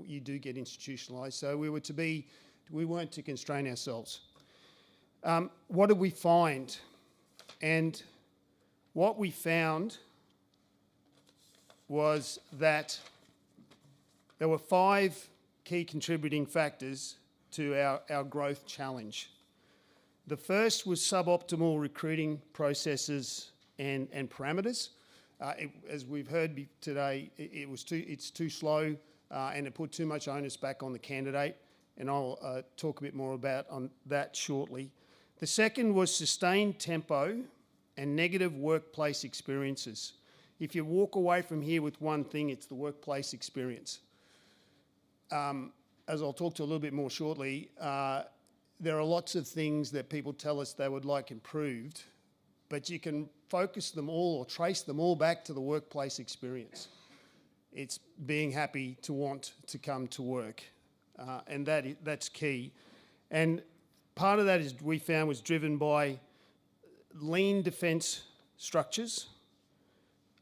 you do get institutionalised. So we weren't to constrain ourselves. What did we find? And what we found was that there were 5 key contributing factors to our growth challenge. The first was suboptimal recruiting processes and parameters. As we've heard today, it's too slow and it put too much onus back on the candidate, and I'll talk a bit more about that shortly. The second was sustained tempo and negative workplace experiences. If you walk away from here with one thing, it's the workplace experience. As I'll talk to a little bit more shortly, there are lots of things that people tell us they would like improved, but you can focus them all or trace them all back to the workplace experience. It's being happy to want to come to work, and that's key. And part of that we found was driven by lean defence structures.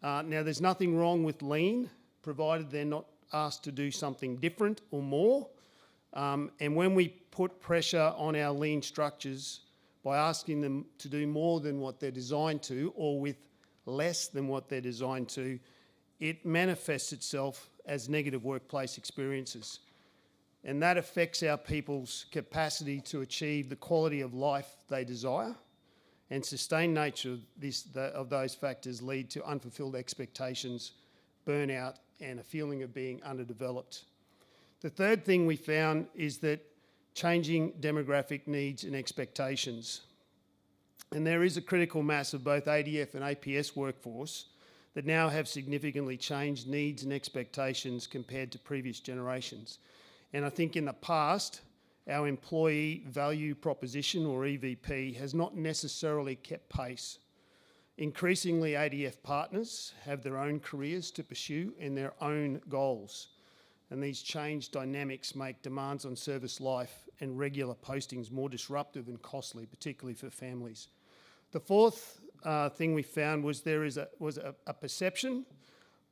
Now, there's nothing wrong with lean, provided they're not asked to do something different or more. And when we put pressure on our lean structures by asking them to do more than what they're designed to, or with less than what they're designed to, it manifests itself as negative workplace experiences. And that affects our people's capacity to achieve the quality of life they desire. And sustained nature of those factors lead to unfulfilled expectations, burnout, and a feeling of being underdeveloped. The third thing we found is that changing demographic needs and expectations. And there is a critical mass of both ADF and APS workforce that now have significantly changed needs and expectations compared to previous generations. And I think in the past, our employee value proposition, or EVP, has not necessarily kept pace. Increasingly, ADF partners have their own careers to pursue and their own goals. And these changed dynamics make demands on service life and regular postings more disruptive and costly, particularly for families. The fourth thing we found was there was a perception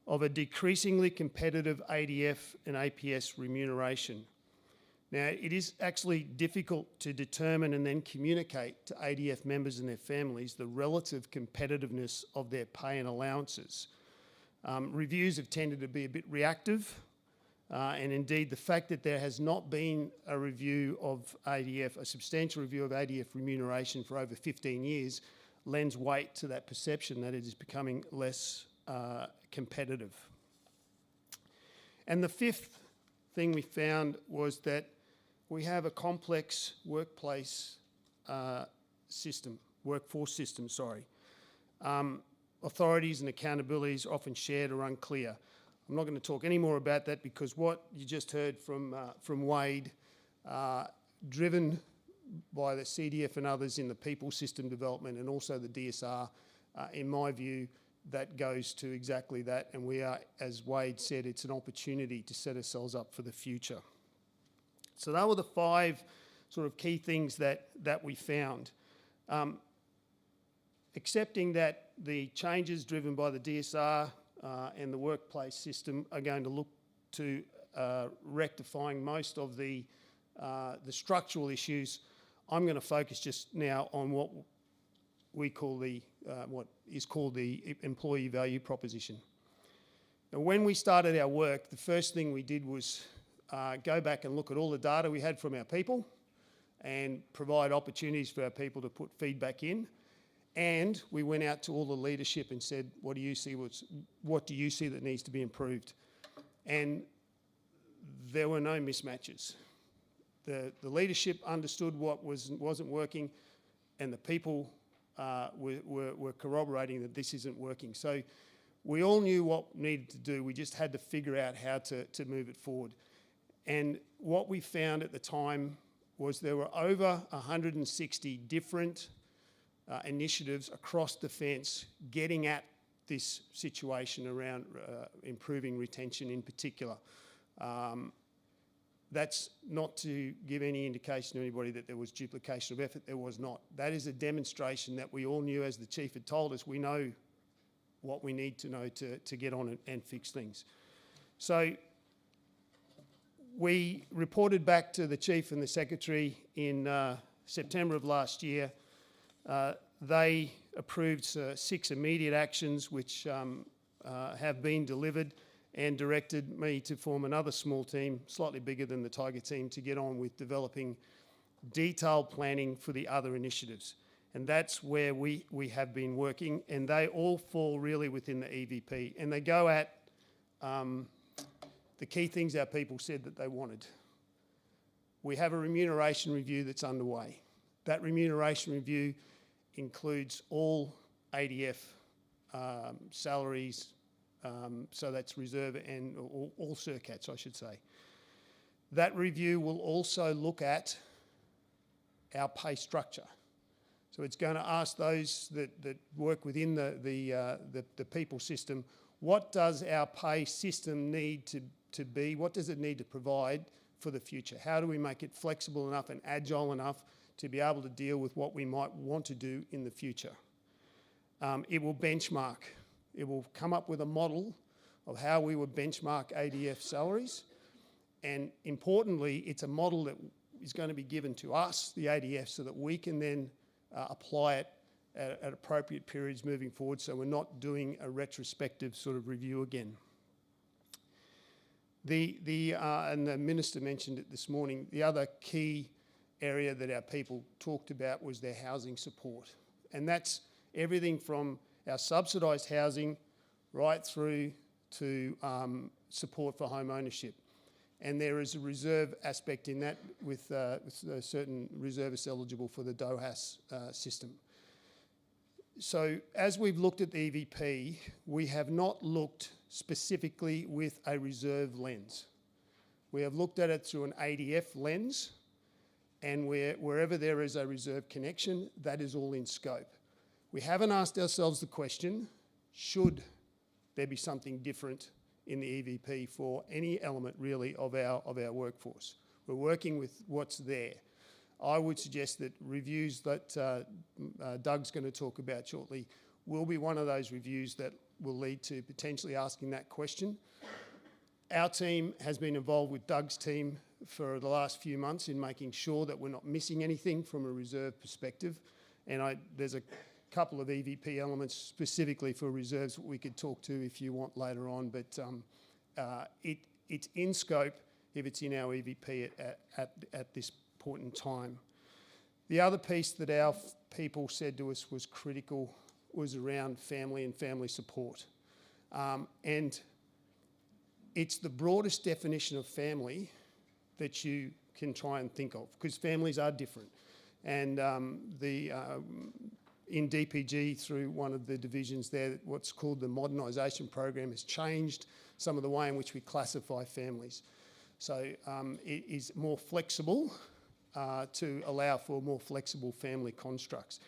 of a decreasingly competitive ADF and APS remuneration. Now, it is actually difficult to determine and then communicate to ADF members and their families the relative competitiveness of their pay and allowances. Reviews have tended to be a bit reactive, and indeed the fact that there has not been a review of ADF, a substantial review of ADF remuneration for over 15 years, lends weight to that perception that it is becoming less competitive. And the fifth thing we found was that we have a complex workplace workforce system, sorry. Authorities and accountabilities are often shared or unclear. I'm not going to talk any more about that because what you just heard from Wade, driven by the CDF and others in the people system development and also the DSR, in my view, that goes to exactly that. And we are, as Wade said, it's an opportunity to set ourselves up for the future. So that were the 5 sort of key things that we found. Accepting that the changes driven by the DSR and the workplace system are going to look to rectifying most of the structural issues, I'm going to focus just now on what we call what is called the employee value proposition. Now, when we started our work, the first thing we did was go back and look at all the data we had from our people and provide opportunities for our people to put feedback in. And we went out to all the leadership and said, what do you see that needs to be improved? And there were no mismatches. The leadership understood what wasn't working, and the people were corroborating that this isn't working. So we all knew what needed to do. We just had to figure out how to move it forward. And what we found at the time was there were over 160 different initiatives across defence getting at this situation around improving retention in particular. That's not to give any indication to anybody that there was duplication of effort. There was not. That is a demonstration that we all knew, as the Chief had told us, we know what we need to know to get on and fix things. So we reported back to the Chief and the Secretary in September of last year. They approved 6 immediate actions which have been delivered, and directed me to form another small team, slightly bigger than the Tiger team, to get on with developing detailed planning for the other initiatives. And that's where we have been working, and they all fall really within the EVP. And they go at the key things our people said that they wanted. We have a remuneration review that's underway. That remuneration review includes all ADF salaries, so that's reserve and all CERCATs, I should say. That review will also look at our pay structure. So it's going to ask those that work within the people system, what does our pay system need to be? What does it need to provide for the future? How do we make it flexible enough and agile enough to be able to deal with what we might want to do in the future? It will benchmark. It will come up with a model of how we would benchmark ADF salaries. And importantly, it's a model that is going to be given to us, the ADF, so that we can then apply it at appropriate periods moving forward, so we're not doing a retrospective sort of review again. And the Minister mentioned it this morning, the other key area that our people talked about was their housing support. And that's everything from our subsidised housing right through to support for home ownership. And there is a reserve aspect in that with certain reservists eligible for the DOHAS system. So as we've looked at the EVP, we have not looked specifically with a reserve lens. We have looked at it through an ADF lens, and wherever there is a reserve connection, that is all in scope. We haven't asked ourselves the question, should there be something different in the EVP for any element really of our workforce? We're working with what's there. I would suggest that reviews that Doug's going to talk about shortly will be one of those reviews that will lead to potentially asking that question. Our team has been involved with Doug's team for the last few months in making sure that we're not missing anything from a reserve perspective. And there's a couple of EVP elements specifically for reserves that we could talk to if you want later on, but it's in scope if it's in our EVP at this point in time. The other piece that our people said to us was critical was around family and family support. And it's the broadest definition of family that you can try and think of, because families are different. And in DPG, through one of the divisions there, what's called the modernisation program has changed some of the way in which we classify families. So it is more flexible to allow for more flexible family constructs.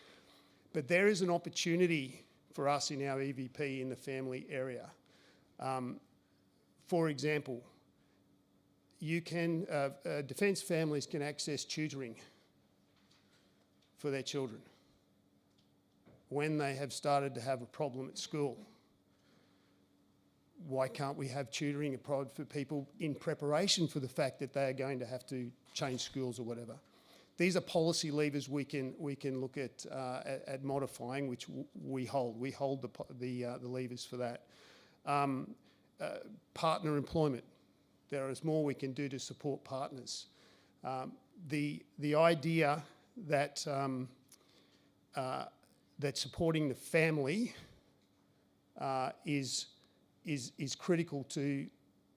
But there is an opportunity for us in our EVP in the family area. For example, you can, defence families can access tutoring for their children when they have started to have a problem at school. Why can't we have tutoring for people in preparation for the fact that they are going to have to change schools or whatever? These are policy levers we can look at modifying, which we hold. We hold the levers for that. Partner employment. There is more we can do to support partners. The idea that that supporting the family is critical to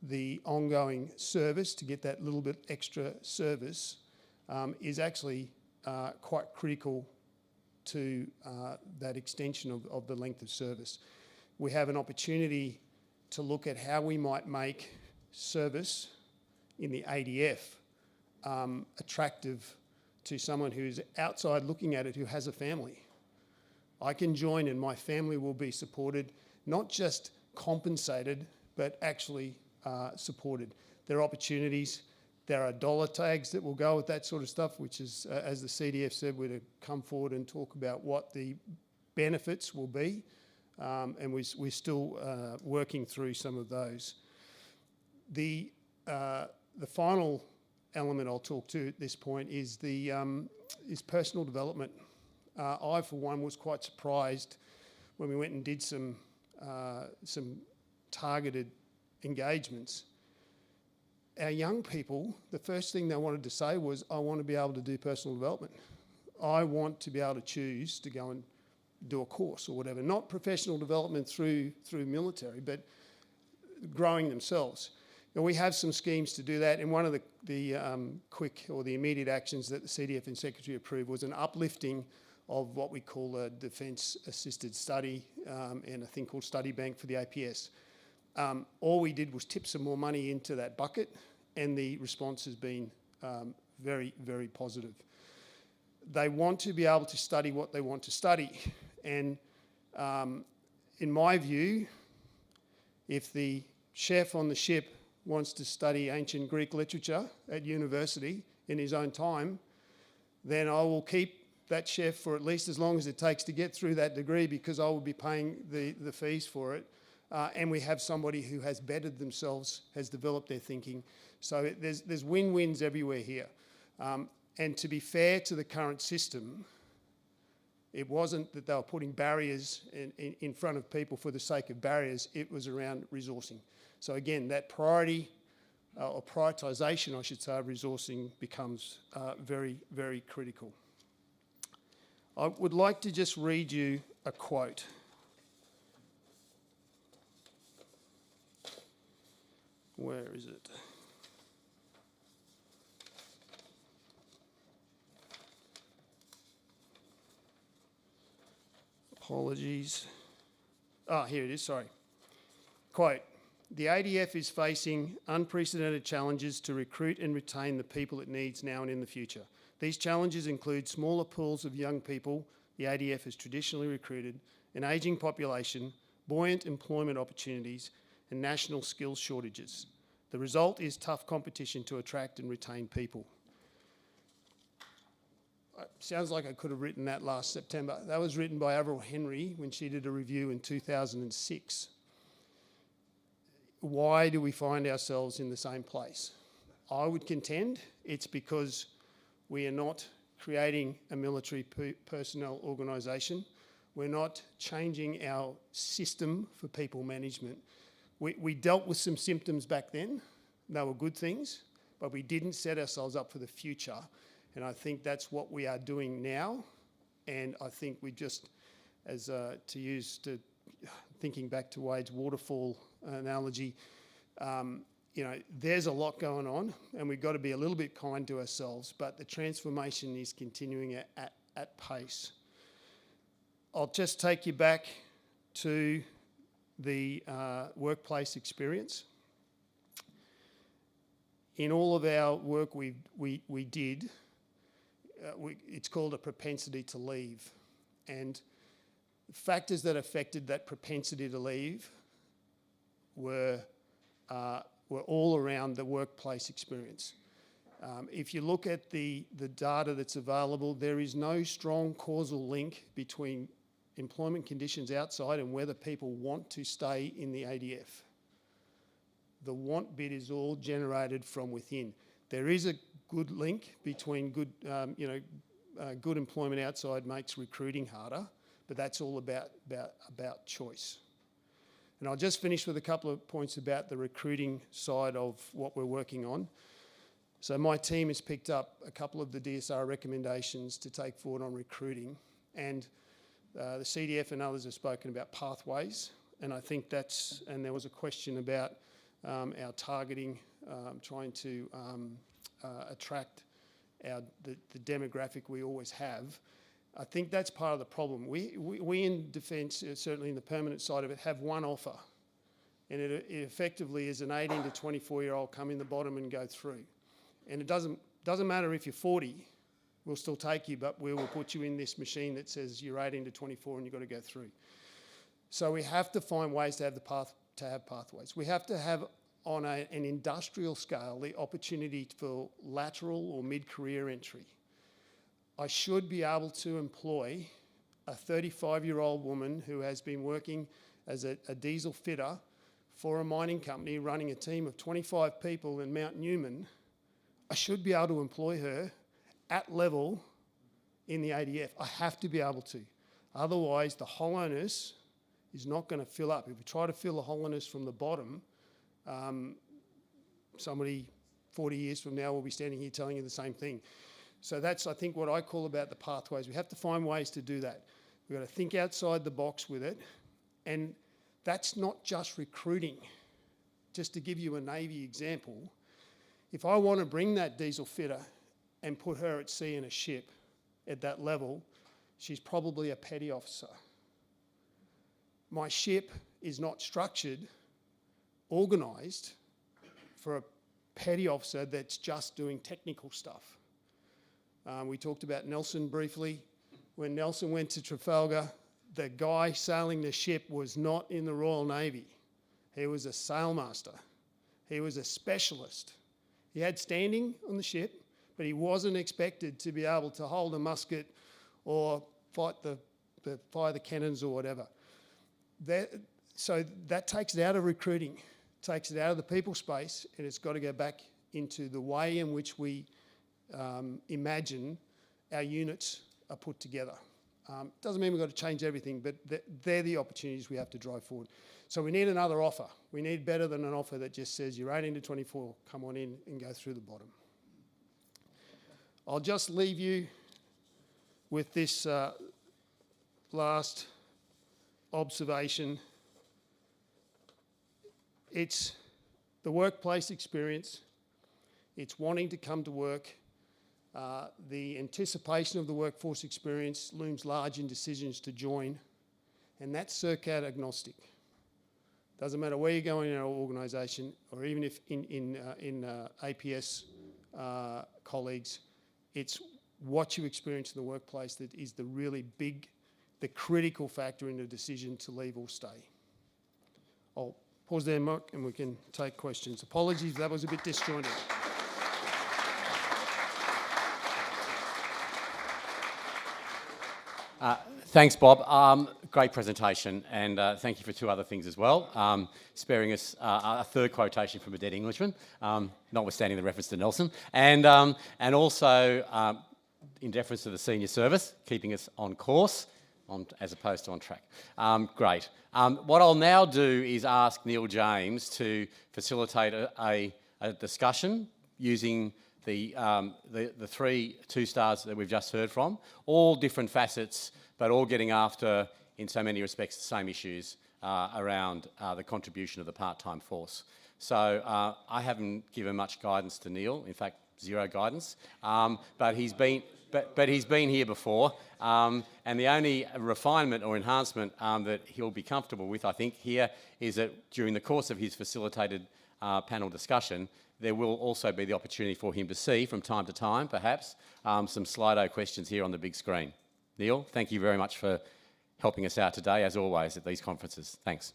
the ongoing service, to get that little bit extra service, is actually quite critical to that extension of the length of service. We have an opportunity to look at how we might make service in the ADF attractive to someone who's outside looking at it who has a family. I can join and my family will be supported, not just compensated, but actually supported. There are opportunities. There are dollar tags that will go with that sort of stuff, which is, as the CDF said, we're to come forward and talk about what the benefits will be, and we're still working through some of those. The final element I'll talk to at this point is is personal development. I, for one, was quite surprised when we went and did some targeted engagements. Our young people, the first thing they wanted to say was, I want to be able to do personal development. I want to be able to choose to go and do a course or whatever. Not professional development through military, but growing themselves. And we have some schemes to do that, and one of the quick or the immediate actions that the CDF and Secretary approved was an uplifting of what we call a Defence Assisted Study and a thing called Study Bank for the APS. All we did was tip some more money into that bucket, and the response has been very, very positive. They want to be able to study what they want to study, and in my view, if the chef on the ship wants to study ancient Greek literature at university in his own time, then I will keep that chef for at least as long as it takes to get through that degree, because I will be paying the fees for it. And we have somebody who has bettered themselves, has developed their thinking. So there's win-wins everywhere here. And to be fair to the current system, it wasn't that they were putting barriers in front of people for the sake of barriers. It was around resourcing. So again, that priority, or prioritisation, I should say, of resourcing becomes very, very critical. I would like to just read you a quote. Where is it? Apologies. Here it is, sorry. Quote, "The ADF is facing unprecedented challenges to recruit and retain the people it needs now and in the future. These challenges include smaller pools of young people the ADF has traditionally recruited, an ageing population, buoyant employment opportunities, and national skills shortages. The result is tough competition to attract and retain people." Sounds like I could have written that last September. That was written by Avril Henry when she did a review in 2006. Why do we find ourselves in the same place? I would contend it's because we are not creating a military personnel organisation. We're not changing our system for people management. We dealt with some symptoms back then. They were good things, but we didn't set ourselves up for the future. And I think that's what we are doing now. And I think we just, thinking back to Wade's waterfall analogy, You know, there's a lot going on, and we've got to be a little bit kind to ourselves, but the transformation is continuing at pace. I'll just take you back to the workplace experience. In all of our work we did, it's called a propensity to leave. And factors that affected that propensity to leave were all around the workplace experience. If you look at the data that's available, there is no strong causal link between employment conditions outside and whether people want to stay in the ADF. The want bit is all generated from within. There is a good link between good employment outside makes recruiting harder, but that's all about choice. And I'll just finish with a couple of points about the recruiting side of what we're working on. So my team has picked up a couple of the DSR recommendations to take forward on recruiting, and the CDF and others have spoken about pathways, and I think and there was a question about our targeting, trying to attract the demographic we always have. I think that's part of the problem. We in defence, certainly in the permanent side of it, have one offer, and it effectively is an 18 to 24-year-old come in the bottom and go through. And it doesn't matter if you're 40, we'll still take you, but we will put you in this machine that says you're 18 to 24 and you've got to go through. So we have to find ways to have pathways. We have to have, on an industrial scale, the opportunity for lateral or mid-career entry. I should be able to employ a 35-year-old woman who has been working as a diesel fitter for a mining company running a team of 25 people in Mount Newman. I should be able to employ her at level in the ADF. I have to be able to. Otherwise, the hollowness is not going to fill up. If we try to fill the hollowness from the bottom, somebody 40 years from now will be standing here telling you the same thing. So that's, I think, what I call about the pathways. We have to find ways to do that. We've got to think outside the box with it. And that's not just recruiting. Just to give you a Navy example, if I want to bring that diesel fitter and put her at sea in a ship at that level, she's probably a petty officer. My ship is not structured, organised for a petty officer that's just doing technical stuff. We talked about Nelson briefly. When Nelson went to Trafalgar, the guy sailing the ship was not in the Royal Navy. He was a sailmaster. He was a specialist. He had standing on the ship, but he wasn't expected to be able to hold a musket or fire the cannons or whatever. So that takes it out of recruiting, takes it out of the people space, and it's got to go back into the way in which we imagine our units are put together. Doesn't mean we've got to change everything, but they're the opportunities we have to drive forward. So we need another offer. We need better than an offer that just says you're 18 to 24, come on in and go through the bottom. I'll just leave you with this last observation. It's the workplace experience. It's wanting to come to work. The anticipation of the workforce experience looms large in decisions to join, and that's circuit agnostic. Doesn't matter where you're going in our organisation, or even if in APS colleagues, it's what you experience in the workplace that is the really big, the critical factor in the decision to leave or stay. I'll pause there, Mark, and we can take questions. Apologies, that was a bit disjointed. Thanks, Bob. Great presentation, and thank you for two other things as well. Sparing us a third quotation from a dead Englishman, notwithstanding the reference to Nelson, and also in deference to the senior service, keeping us on course as opposed to on track. Great. What I'll now do is ask Neil James to facilitate a discussion using the three 2 stars that we've just heard from, all different facets, but all getting after, in so many respects, the same issues around the contribution of the part-time force. So I haven't given much guidance to Neil, in fact, zero guidance, but he's been here before, and the only refinement or enhancement that he'll be comfortable with, I think, here is that during the course of his facilitated panel discussion, there will also be the opportunity for him to see from time to time, perhaps, some Slido questions here on the big screen. Neil, thank you very much for helping us out today, as always, at these conferences. Thanks.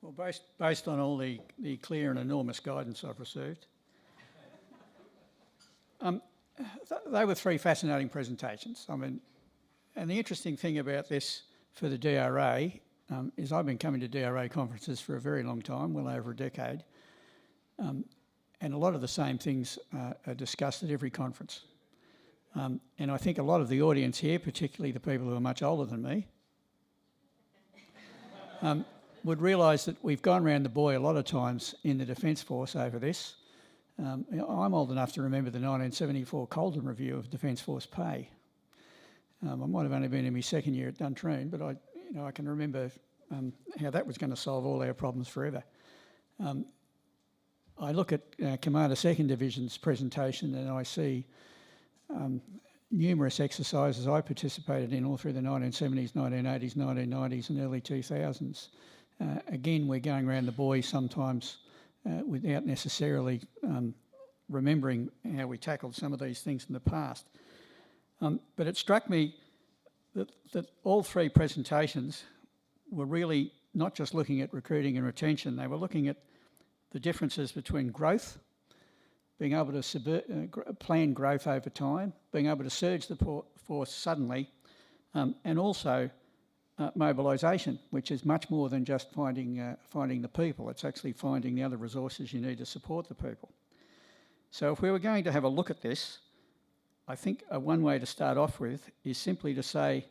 Well, based on all the clear and enormous guidance I've received, they were three fascinating presentations. I mean, and the interesting thing about this for the DRA is I've been coming to DRA conferences for a very long time, well over a decade, and a lot of the same things are discussed at every conference. And I think a lot of the audience here, particularly the people who are much older than me, would realise that we've gone around the buoy a lot of times in the Defence Force over this. I'm old enough to remember the 1974 Colden Review of Defence Force pay. I might have only been in my second year at Duntroon, but I can remember how that was going to solve all our problems forever. I look at Commander 2nd Division's presentation and I see numerous exercises I participated in all through the 1970s, 1980s, 1990s and early 2000s. Again, we're going around the buoy sometimes without necessarily remembering how we tackled some of these things in the past. But it struck me that all three presentations were really not just looking at recruiting and retention, they were looking at the differences between growth, being able to plan growth over time, being able to surge the force suddenly, and also mobilisation, which is much more than just finding the people. It's actually finding the other resources you need to support the people. So if we were going to have a look at this, I think one way to start off with is simply to say,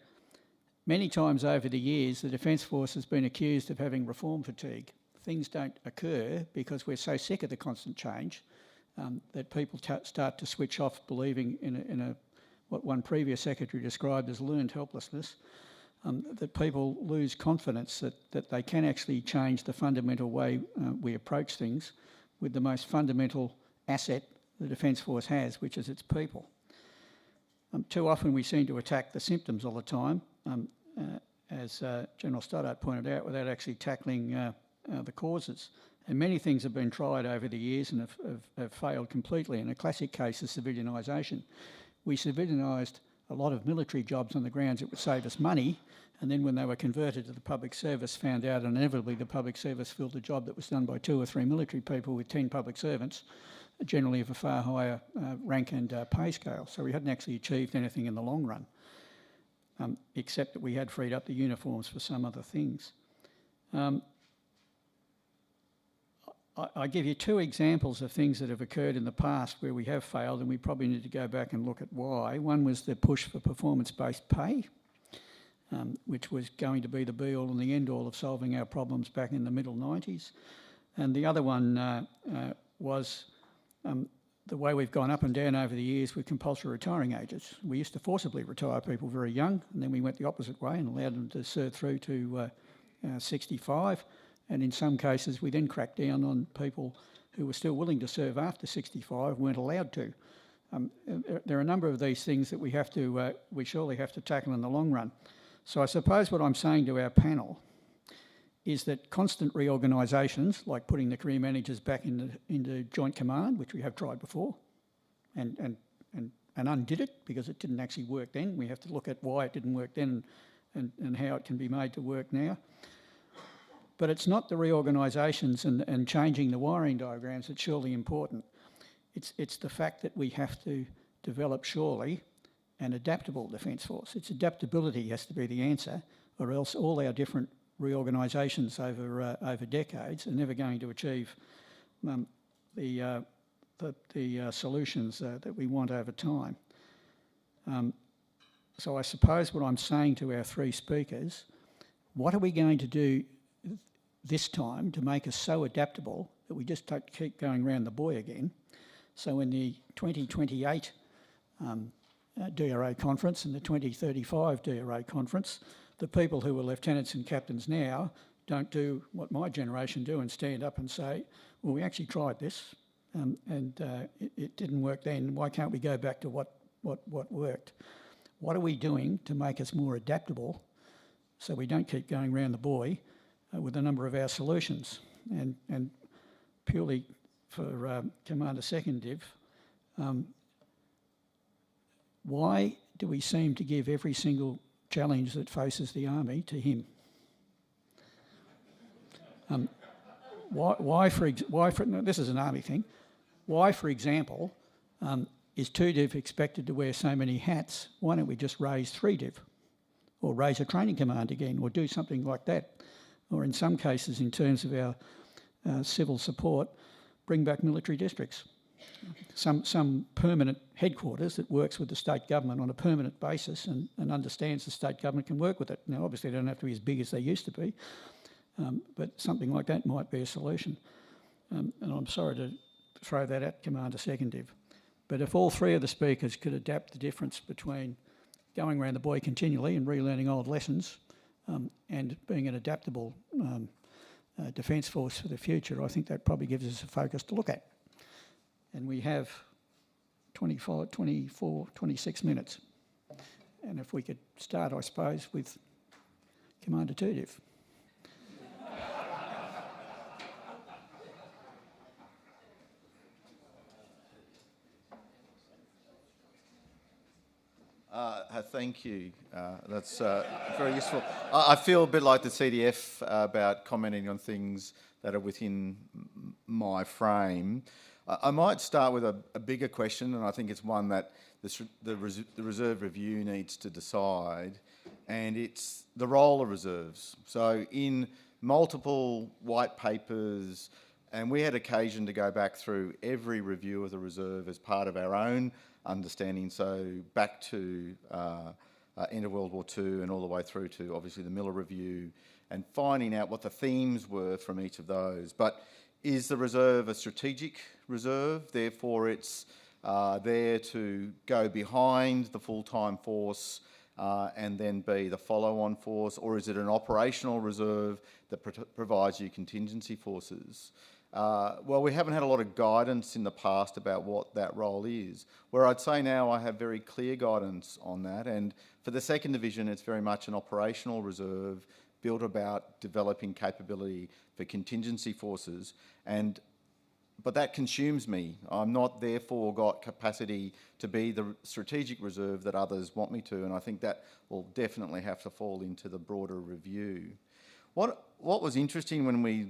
many times over the years, the Defence Force has been accused of having reform fatigue. Things don't occur because we're so sick of the constant change that people start to switch off believing in what one previous secretary described as learned helplessness, that people lose confidence that they can actually change the fundamental way we approach things with the most fundamental asset the Defence Force has, which is its people. Too often we seem to attack the symptoms all the time, as General Stothart pointed out, without actually tackling the causes. And many things have been tried over the years and have failed completely. And a classic case is civilianisation. We civilianised a lot of military jobs on the grounds it would save us money, and then when they were converted to the public service, found out inevitably the public service filled a job that was done by 2 or 3 military people with 10 public servants, generally of a far higher rank and pay scale. So we hadn't actually achieved anything in the long run, except that we had freed up the uniforms for some other things. I give you 2 examples of things that have occurred in the past where we have failed, and we probably need to go back and look at why. One was the push for performance-based pay, which was going to be the be-all and the end-all of solving our problems back in the middle 90s. And the other one was the way we've gone up and down over the years with compulsory retiring ages. We used to forcibly retire people very young, and then we went the opposite way and allowed them to serve through to 65. And in some cases, we then cracked down on people who were still willing to serve after 65, weren't allowed to. There are a number of these things that we surely have to tackle in the long run. So I suppose what I'm saying to our panel is that constant reorganisations, like putting the career managers back into joint command, which we have tried before, and undid it because it didn't actually work then. We have to look at why it didn't work then and how it can be made to work now. But it's not the reorganisations and changing the wiring diagrams that's surely important. It's the fact that we have to develop, surely, an adaptable Defence Force. Its adaptability has to be the answer, or else all our different reorganisations over decades are never going to achieve the solutions that we want over time. So I suppose what I'm saying to our 3 speakers, what are we going to do this time to make us so adaptable that we just don't keep going round the buoy again? So in the 2028 DRA conference and the 2035 DRA conference, the people who are lieutenants and captains now don't do what my generation do and stand up and say, well, we actually tried this and it didn't work then. Why can't we go back to what worked? What are we doing to make us more adaptable so we don't keep going round the buoy with a number of our solutions? And purely for Commander Second Div, why do we seem to give every single challenge that faces the Army to him? Why for no, this is an Army thing. Why, for example, is 2-Div expected to wear so many hats? Why don't we just raise 3-Div? Or raise a training command again, or do something like that? Or in some cases, in terms of our civil support, bring back military districts. Some permanent headquarters that works with the state government on a permanent basis and understands the state government can work with it. Now, obviously, they don't have to be as big as they used to be, but something like that might be a solution. And I'm sorry to throw that at Commander Second Div. But if all three of the speakers could adapt the difference between going around the buoy continually and relearning old lessons and being an adaptable defence force for the future, I think that probably gives us a focus to look at. And we have 24, 26 minutes. And if we could start, I suppose, with Commander 2-Div. Thank you. That's very useful. I feel a bit like the CDF about commenting on things that are within my frame. I might start with a bigger question, and I think it's one that the Reserve Review needs to decide, and it's the role of reserves. So in multiple white papers, and we had occasion to go back through every review of the reserve as part of our own understanding, so back to end of World War II and all the way through to obviously the Miller Review, and finding out what the themes were from each of those. But is the reserve a strategic reserve? Therefore it's there to go behind the full-time force and then be the follow-on force, or is it an operational reserve that provides you contingency forces? Well, we haven't had a lot of guidance in the past about what that role is. Where I'd say now I have very clear guidance on that, and for the 2nd Division it's very much an operational reserve built about developing capability for contingency forces, but that consumes me. I'm not therefore got capacity to be the strategic reserve that others want me to, and I think that will definitely have to fall into the broader review. What was interesting when we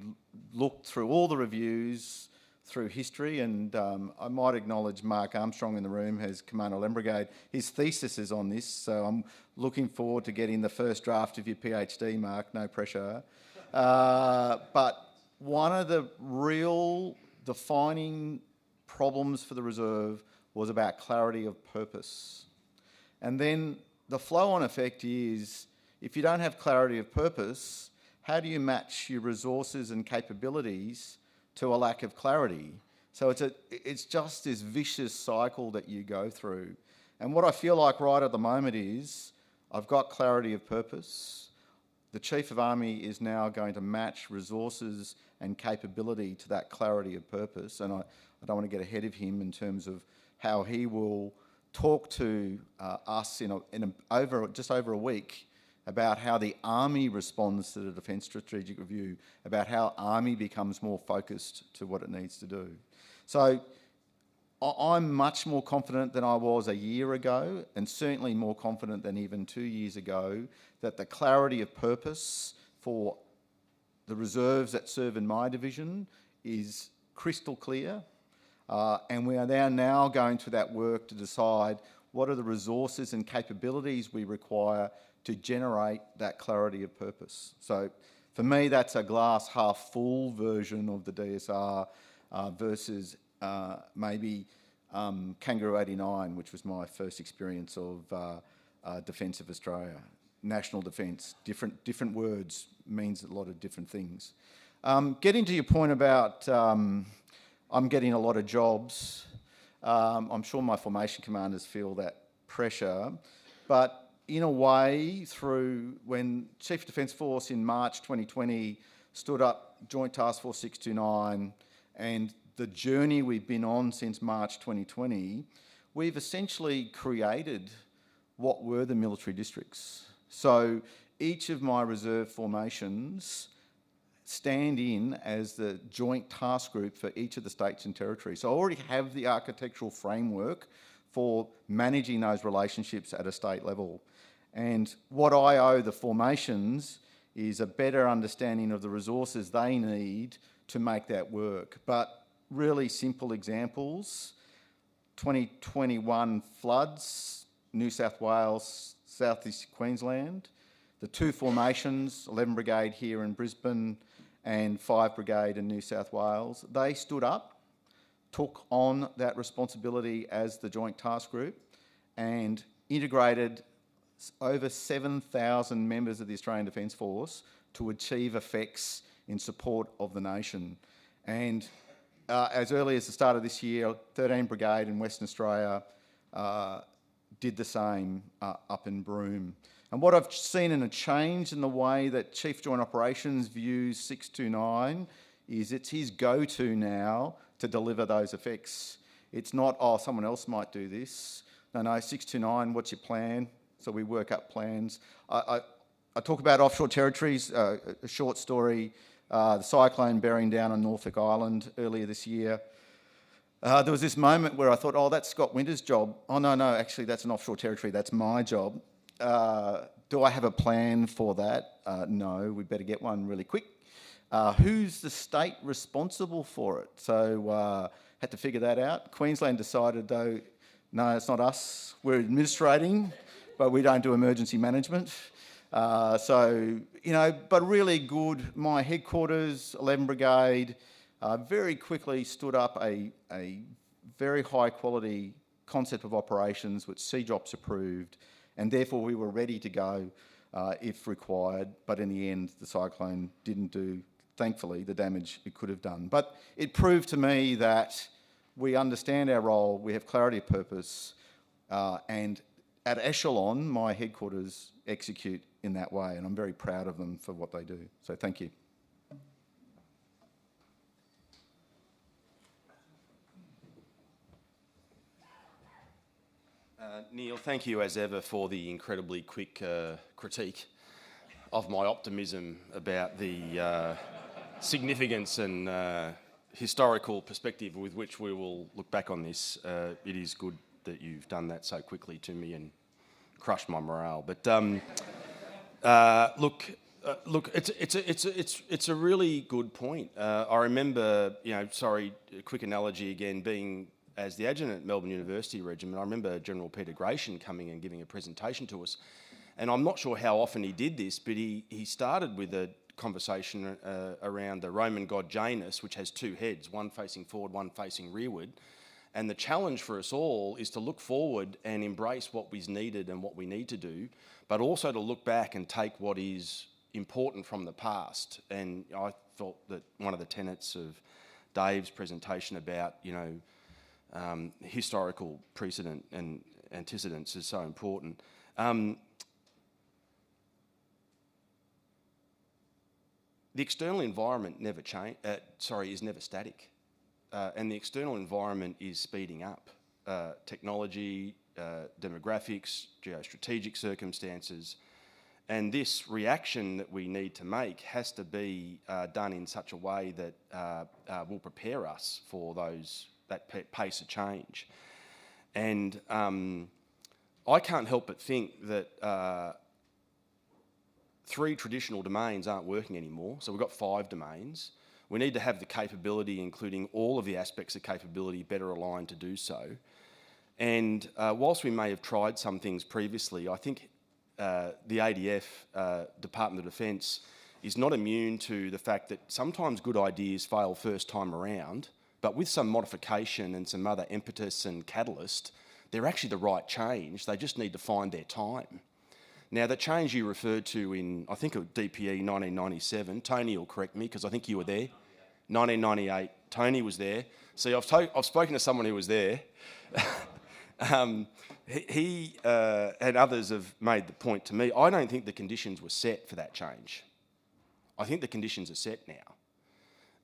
looked through all the reviews through history, and I might acknowledge Mark Armstrong in the room as Commander Land Brigade. His thesis is on this, so I'm looking forward to getting the first draft of your PhD, Mark, no pressure. But one of the real defining problems for the reserve was about clarity of purpose. And then the flow-on effect is, if you don't have clarity of purpose, how do you match your resources and capabilities to a lack of clarity? So it's just this vicious cycle that you go through. And what I feel like right at the moment is, I've got clarity of purpose. The Chief of Army is now going to match resources and capability to that clarity of purpose. And I don't want to get ahead of him in terms of how he will talk to us just over a week about how the Army responds to the Defence Strategic Review, about how Army becomes more focused to what it needs to do. So I'm much more confident than I was a year ago, and certainly more confident than even 2 years ago, that the clarity of purpose for the reserves that serve in my division is crystal clear. And we are now going through that work to decide what are the resources and capabilities we require to generate that clarity of purpose. So for me, that's a glass half full version of the DSR versus maybe Kangaroo 89, which was my first experience of Defence of Australia. National defence, different words means a lot of different things. Getting to your point about I'm getting a lot of jobs, I'm sure my formation commanders feel that pressure, but in a way, through when Chief Defence Force in March 2020 stood up Joint Task Force 629 and the journey we've been on since March 2020, we've essentially created what were the military districts. So each of my reserve formations stand in as the joint task group for each of the states and territories. So I already have the architectural framework for managing those relationships at a state level. And what I owe the formations is a better understanding of the resources they need to make that work. But really simple examples, 2021 floods, New South Wales, Southeast Queensland, the two formations, 11 Brigade here in Brisbane and 5 Brigade in New South Wales, they stood up, took on that responsibility as the Joint Task Group and integrated over 7,000 members of the Australian Defence Force to achieve effects in support of the nation. And as early as the start of this year, 13 Brigade in Western Australia did the same up in Broome. And what I've seen in a change in the way that Chief Joint Operations views 629 is it's his go-to now to deliver those effects. It's not, oh, someone else might do this. No, 629, what's your plan? So we work up plans. I talk about offshore territories, a short story, the cyclone bearing down on Norfolk Island earlier this year. There was this moment where I thought, oh, that's Scott Winter's job. Oh, no, actually that's an offshore territory, that's my job. Do I have a plan for that? No, we better get one really quick. Who's the state responsible for it? So had to figure that out. Queensland decided though, no, it's not us, we're administrating, but we don't do emergency management. So, you know, but really good. My headquarters, 11 Brigade, very quickly stood up a very high quality concept of operations which CJOPS approved, and therefore we were ready to go if required, but in the end the cyclone didn't do, thankfully, the damage it could have done. But it proved to me that we understand our role, we have clarity of purpose, and at Echelon, my headquarters execute in that way, and I'm very proud of them for what they do. So thank you. Neil, thank you as ever for the incredibly quick critique of my optimism about the significance and historical perspective with which we will look back on this. It is good that you've done that so quickly to me and crushed my morale. But look, it's a really good point. I remember, sorry, a quick analogy again, being as the adjutant at Melbourne University Regiment, I remember General Peter Gratian coming and giving a presentation to us. And I'm not sure how often he did this, but he started with a conversation around the Roman god Janus, which has two heads, one facing forward, one facing rearward. And the challenge for us all is to look forward and embrace what is needed and what we need to do, but also to look back and take what is important from the past. And I thought that one of the tenets of Dave's presentation about, historical precedent and antecedents is so important. The external environment is never static. And the external environment is speeding up. Technology, demographics, geostrategic circumstances, and this reaction that we need to make has to be done in such a way that will prepare us for that pace of change. And I can't help but think that 3 traditional domains aren't working anymore, so we've got 5 domains. We need to have the capability, including all of the aspects of capability, better aligned to do so. And whilst we may have tried some things previously, I think the ADF, Department of Defence, is not immune to the fact that sometimes good ideas fail first time around, but with some modification and some other impetus and catalyst, they're actually the right change. They just need to find their time. Now, the change you referred to in, I think, DPE 1997, Tony will correct me because I think you were there. 1998, Tony was there. See, I've spoken to someone who was there. He and others have made the point to me, I don't think the conditions were set for that change. I think the conditions are set now.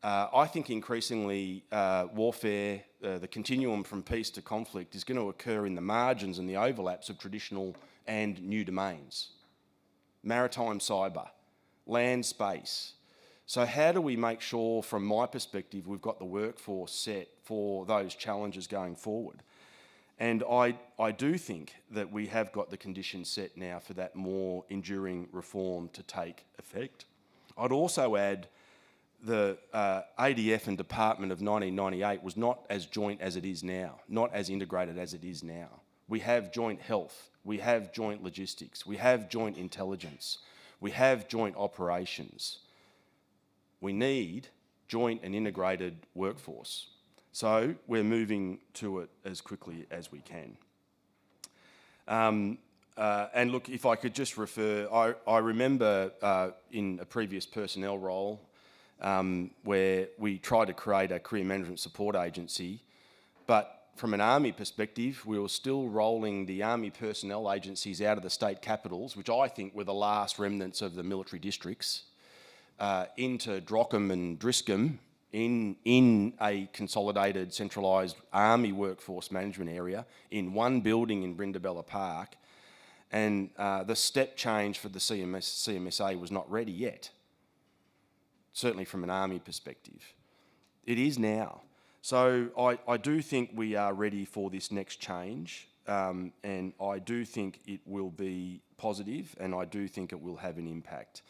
I think increasingly warfare, the continuum from peace to conflict, is going to occur in the margins and the overlaps of traditional and new domains. Maritime cyber, land space. So how do we make sure, from my perspective, we've got the workforce set for those challenges going forward? And I do think that we have got the conditions set now for that more enduring reform to take effect. I'd also add the ADF and Department of 1998 was not as joint as it is now, not as integrated as it is now. We have joint health, we have joint logistics, we have joint intelligence, we have joint operations. We need joint and integrated workforce. So we're moving to it as quickly as we can. And look, if I could just refer, I remember in a previous personnel role where we tried to create a career management support agency, but from an Army perspective, we were still rolling the Army personnel agencies out of the state capitals, which I think were the last remnants of the military districts, into Drockham and Driscombe in a consolidated, centralised Army workforce management area in one building in Brindabella Park. And the step change for the CMSA was not ready yet, certainly from an Army perspective. It is now. So I do think we are ready for this next change, and I do think it will be positive, and I do think it will have an impact,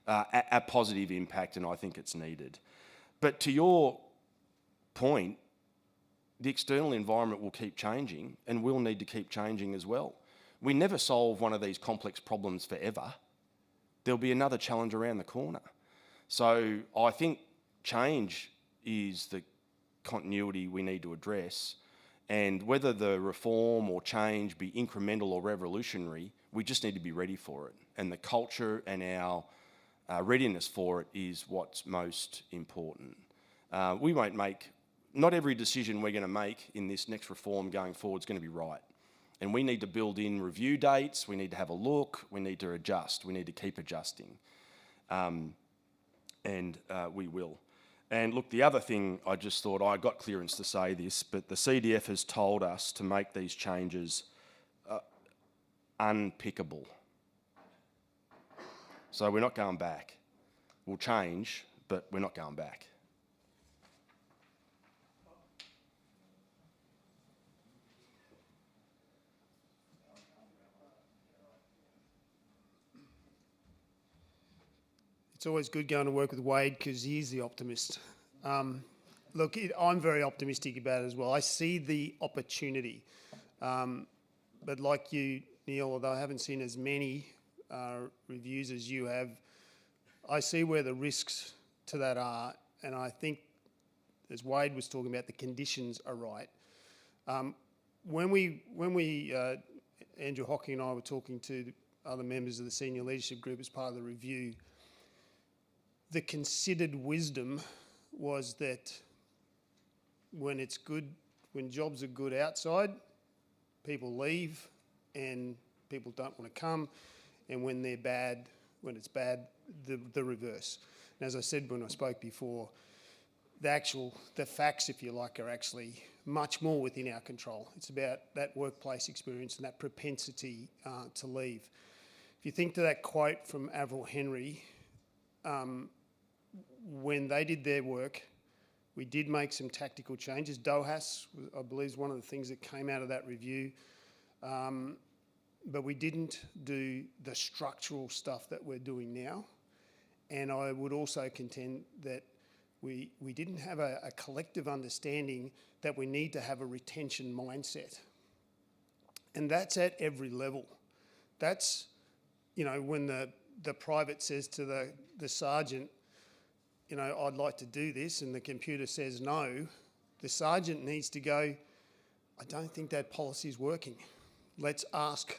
a positive impact, and I think it's needed. But to your point, the external environment will keep changing, and we'll need to keep changing as well. We never solve one of these complex problems forever. There'll be another challenge around the corner. So I think change is the continuity we need to address, and whether the reform or change be incremental or revolutionary, we just need to be ready for it. And the culture and our readiness for it is what's most important. We won't make, not every decision we're going to make in this next reform going forward is going to be right. And we need to build in review dates, we need to have a look, we need to adjust, we need to keep adjusting. And we will. And look, the other thing I just thought, I got clearance to say this, but the CDF has told us to make these changes unpickable. So we're not going back. We'll change, but we're not going back. It's always good going to work with Wade because he is the optimist. Look, I'm very optimistic about it as well. I see the opportunity. But like you, Neil, although I haven't seen as many reviews as you have, I see where the risks to that are. And I think, as Wade was talking about, the conditions are right. When we Andrew Hockey and I were talking to the other members of the senior leadership group as part of the review, the considered wisdom was that when it's good, when jobs are good outside, people leave and people don't want to come, and when they're bad, when it's bad, the reverse. And as I said when I spoke before, the facts, if you like, are actually much more within our control. It's about that workplace experience and that propensity to leave. If you think to that quote from Avril Henry, when they did their work, we did make some tactical changes. DOHAS, I believe, is one of the things that came out of that review. But we didn't do the structural stuff that we're doing now. And I would also contend that we didn't have a collective understanding that we need to have a retention mindset. And that's at every level. That's, when the private says to the sergeant, I'd like to do this, and the computer says no, the sergeant needs to go, I don't think that policy is working. Let's ask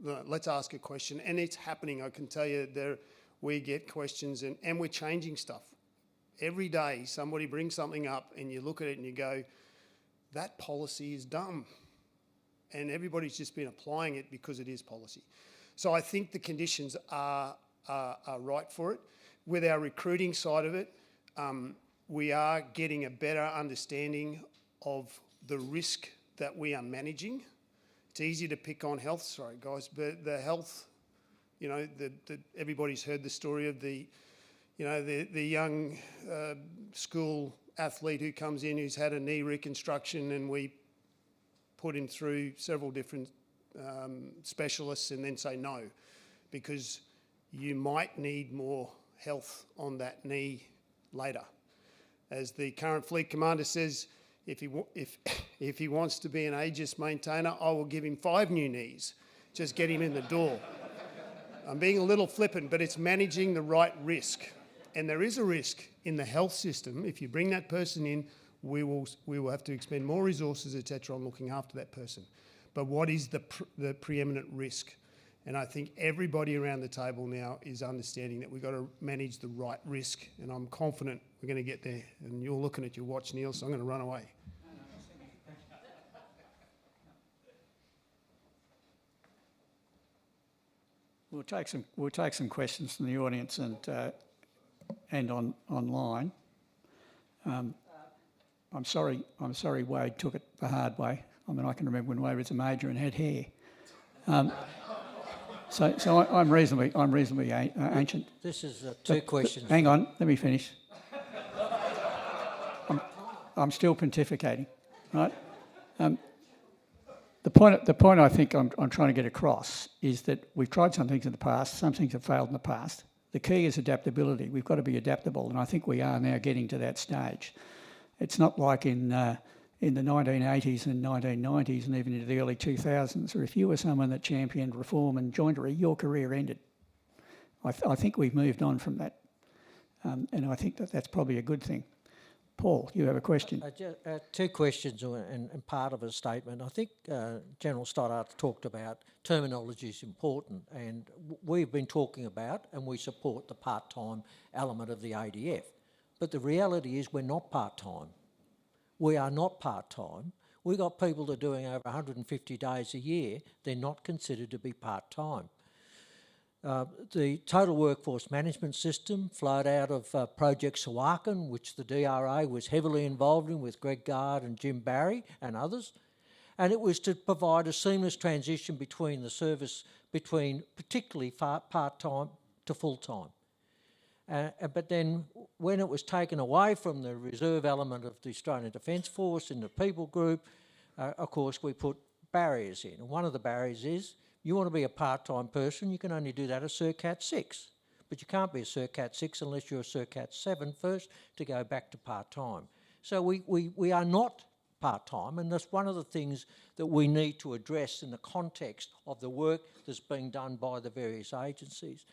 a question, and it's happening. I can tell you we get questions, and we're changing stuff. Every day somebody brings something up and you look at it and you go, that policy is dumb. and everybody's just been applying it because it is policy. So I think the conditions are right for it. With our recruiting side of it, we are getting a better understanding of the risk that we are managing. It's easy to pick on health, sorry guys, but the health, you know, everybody's heard the story of the young school athlete who comes in who's had a knee reconstruction, and we put him through several different specialists and then say no, because you might need more health on that knee later. As the current fleet commander says, if he wants to be an Aegis maintainer, I will give him 5 new knees. Just get him in the door. I'm being a little flippant, but it's managing the right risk. And there is a risk in the health system. If you bring that person in, we will have to expend more resources, etc., on looking after that person. But what is the preeminent risk? And I think everybody around the table now is understanding that we've got to manage the right risk, and I'm confident we're going to get there. And you're looking at your watch, Neil, so I'm going to run away. We'll take some questions from the audience and online. I'm sorry Wade took it the hard way. I mean, I can remember when Wade was a major and had hair. So I'm reasonably ancient. This is 2 questions. Hang on, let me finish. I'm still pontificating, right? The point I think I'm trying to get across is that we've tried some things in the past, some things have failed in the past. The key is adaptability. We've got to be adaptable, and I think we are now getting to that stage. It's not like in the 1980s and 1990s and even into the early 2000s, or if you were someone that championed reform and jointery, your career ended. I think we've moved on from that, and I think that's probably a good thing. Paul, you have a question. 2 questions and part of a statement. I think General Stothart talked about terminology is important, and we've been talking about and we support the part-time element of the ADF. But the reality is we're not part-time. We are not part-time. We've got people that are doing over 150 days a year. They're not considered to be part-time. The Total Workforce Management System flowed out of Project Sawakan, which the DRA was heavily involved in with Greg Gard and Jim Barry and others. And it was to provide a seamless transition between the service, between particularly part-time to full-time. But then when it was taken away from the reserve element of the Australian Defence Force in the people group, of course we put barriers in. And one of the barriers is you want to be a part-time person, you can only do that at CERCAT 6. But you can't be a CERCAT 6 unless you're a CERCAT 7 first to go back to part-time. So we are not part-time, and that's one of the things that we need to address in the context of the work that's being done by the various agencies.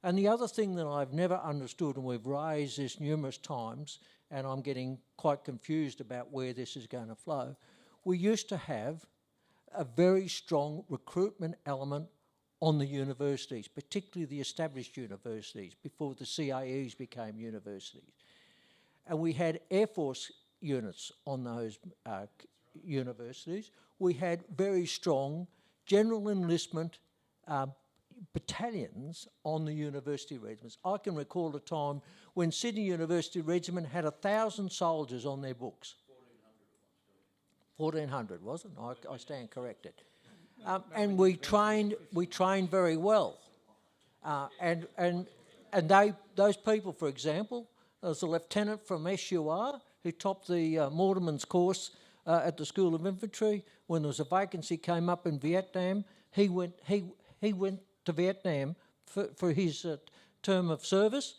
And the other thing that I've never understood, and we've raised this numerous times, and I'm getting quite confused about where this is going to flow, we used to have a very strong recruitment element on the universities, particularly the established universities, before the CAEs became universities. And we had Air Force units on those universities. We had very strong general enlistment battalions on the university regiments. I can recall a time when Sydney University Regiment had 1,000 soldiers on their books. 1,400, wasn't it? I stand corrected. And we trained very well. And those people, for example, there was a lieutenant from SUR who topped the Mortimer's course at the School of Infantry. When there was a vacancy came up in Vietnam, he went to Vietnam for his term of service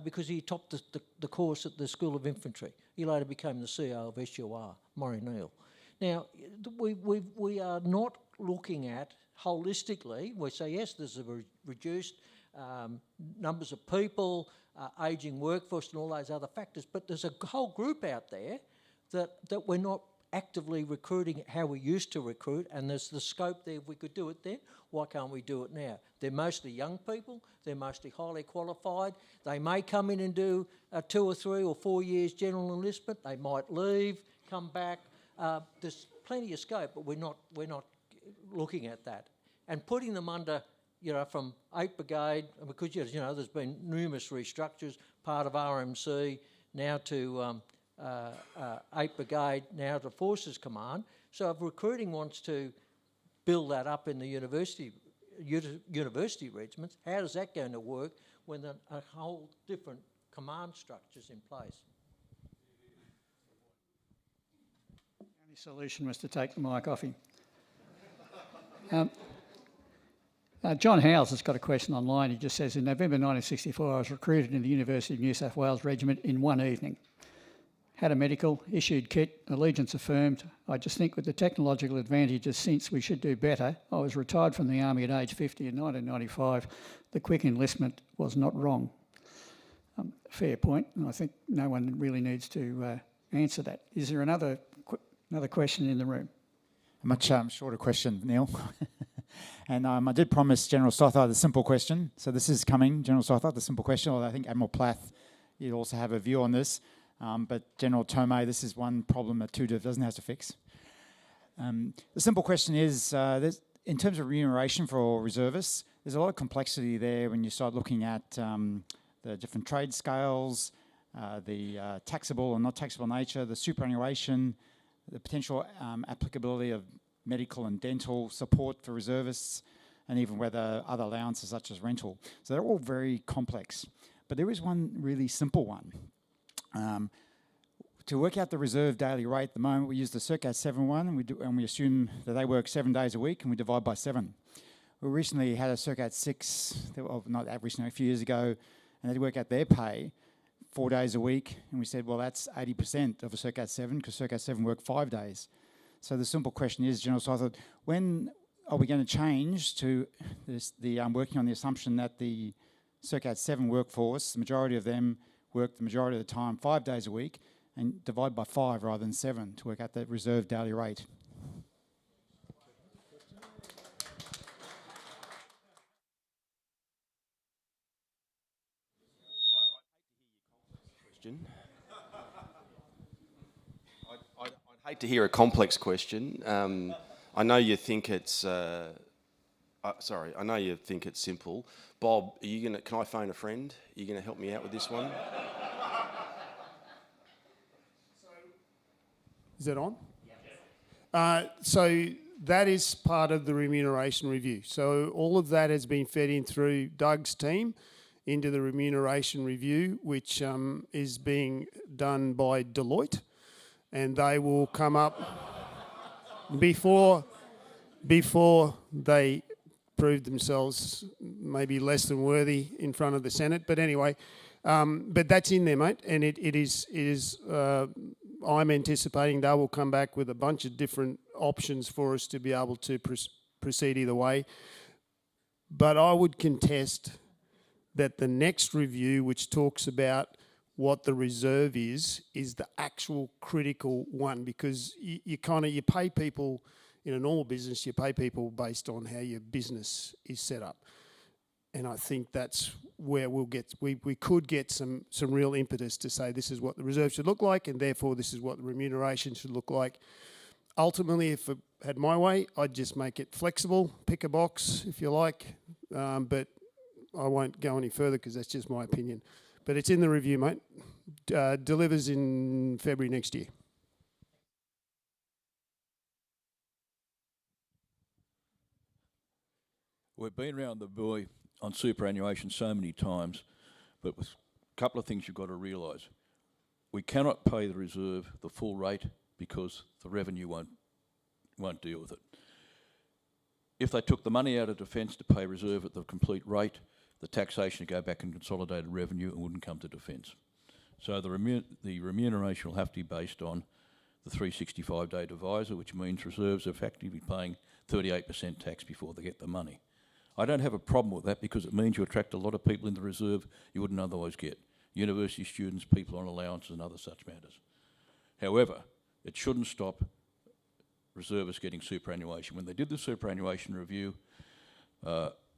because he topped the course at the School of Infantry. He later became the CEO of SUR, Murray Neal. Now, we are not looking at holistically. We say, yes, there's a reduced numbers of people, ageing workforce and all those other factors, but there's a whole group out there that we're not actively recruiting how we used to recruit, and there's the scope there. If we could do it then, why can't we do it now? They're mostly young people, they're mostly highly qualified, they may come in and do 2 or 3 or 4 years general enlistment, they might leave, come back. There's plenty of scope, but we're not looking at that and putting them under, from 8th Brigade, because, there's been numerous restructures, part of RMC, now to 8th Brigade, now to Forces Command. So if recruiting wants to build that up in the university regiments, how is that going to work when a whole different command structure's in place? The only solution was to take the mic off him. John Howes has got a question online. He just says, in November 1964, I was recruited in the University of New South Wales Regiment in one evening. Had a medical, issued kit, allegiance affirmed. I just think with the technological advantages since, we should do better. I was retired from the Army at age 50 in 1995. The quick enlistment was not wrong. Fair point, and I think no one really needs to answer that. Is there another question in the room? A much shorter question, Neil. And I did promise General Stothart a simple question. So this is coming, General Stothart, the simple question. Although I think Admiral Plath, you also have a view on this. But General Thomae, this is one problem that 2DIV doesn't have to fix. The simple question is, in terms of remuneration for reservists, there's a lot of complexity there when you start looking at the different trade scales, the taxable and not taxable nature, the superannuation, the potential applicability of medical and dental support for reservists, and even whether other allowances such as rental. So they're all very complex. But there is one really simple one. To work out the reserve daily rate at the moment, we use the Circat 7 one, and we assume that they work 7 days a week, and we divide by 7. We recently had a Circat 6, well, not that recently, a few years ago, and they work out their pay 4 days a week, and we said, well, that's 80% of a Circat 7, because Circat 7 work 5 days. So the simple question is, General Stothart, when are we going to change to working on the assumption that the Circat 7 workforce, the majority of them work the majority of the time 5 days a week, and divide by 5 rather than 7 to work out the reserve daily rate? I'd hate to hear a complex question. I know you think it's. I know you think it's simple. Bob, are you gonna? Can I phone a friend? Are you going to help me out with this one? Is that on? Yeah. So that is part of the remuneration review. So all of that has been fed in through Doug's team into the remuneration review, which is being done by Deloitte, and they will come up before they prove themselves maybe less than worthy in front of the Senate. But anyway, but that's in there, mate, and it is. I'm anticipating they will come back with a bunch of different options for us to be able to proceed either way. But I would contest that the next review, which talks about what the reserve is the actual critical one, because you pay people in a normal business, you pay people based on how your business is set up. And I think that's where we could get some real impetus to say this is what the reserve should look like, and therefore this is what the remuneration should look like. Ultimately, if I had my way, I'd just make it flexible, pick a box if you like, but I won't go any further because that's just my opinion. But it's in the review, mate. Delivers in February next year. We've been around the buoy on superannuation so many times, but with a couple of things you've got to realise. We cannot pay the reserve the full rate because the revenue won't deal with it. If they took the money out of defence to pay reserve at the complete rate, the taxation would go back in consolidated revenue and wouldn't come to defence. So the remuneration will have to be based on the 365-day divisor, which means reserves are effectively paying 38% tax before they get the money. I don't have a problem with that because it means you attract a lot of people in the reserve you wouldn't otherwise get. University students, people on allowances and other such matters. However, it shouldn't stop reservists getting superannuation. When they did the superannuation review,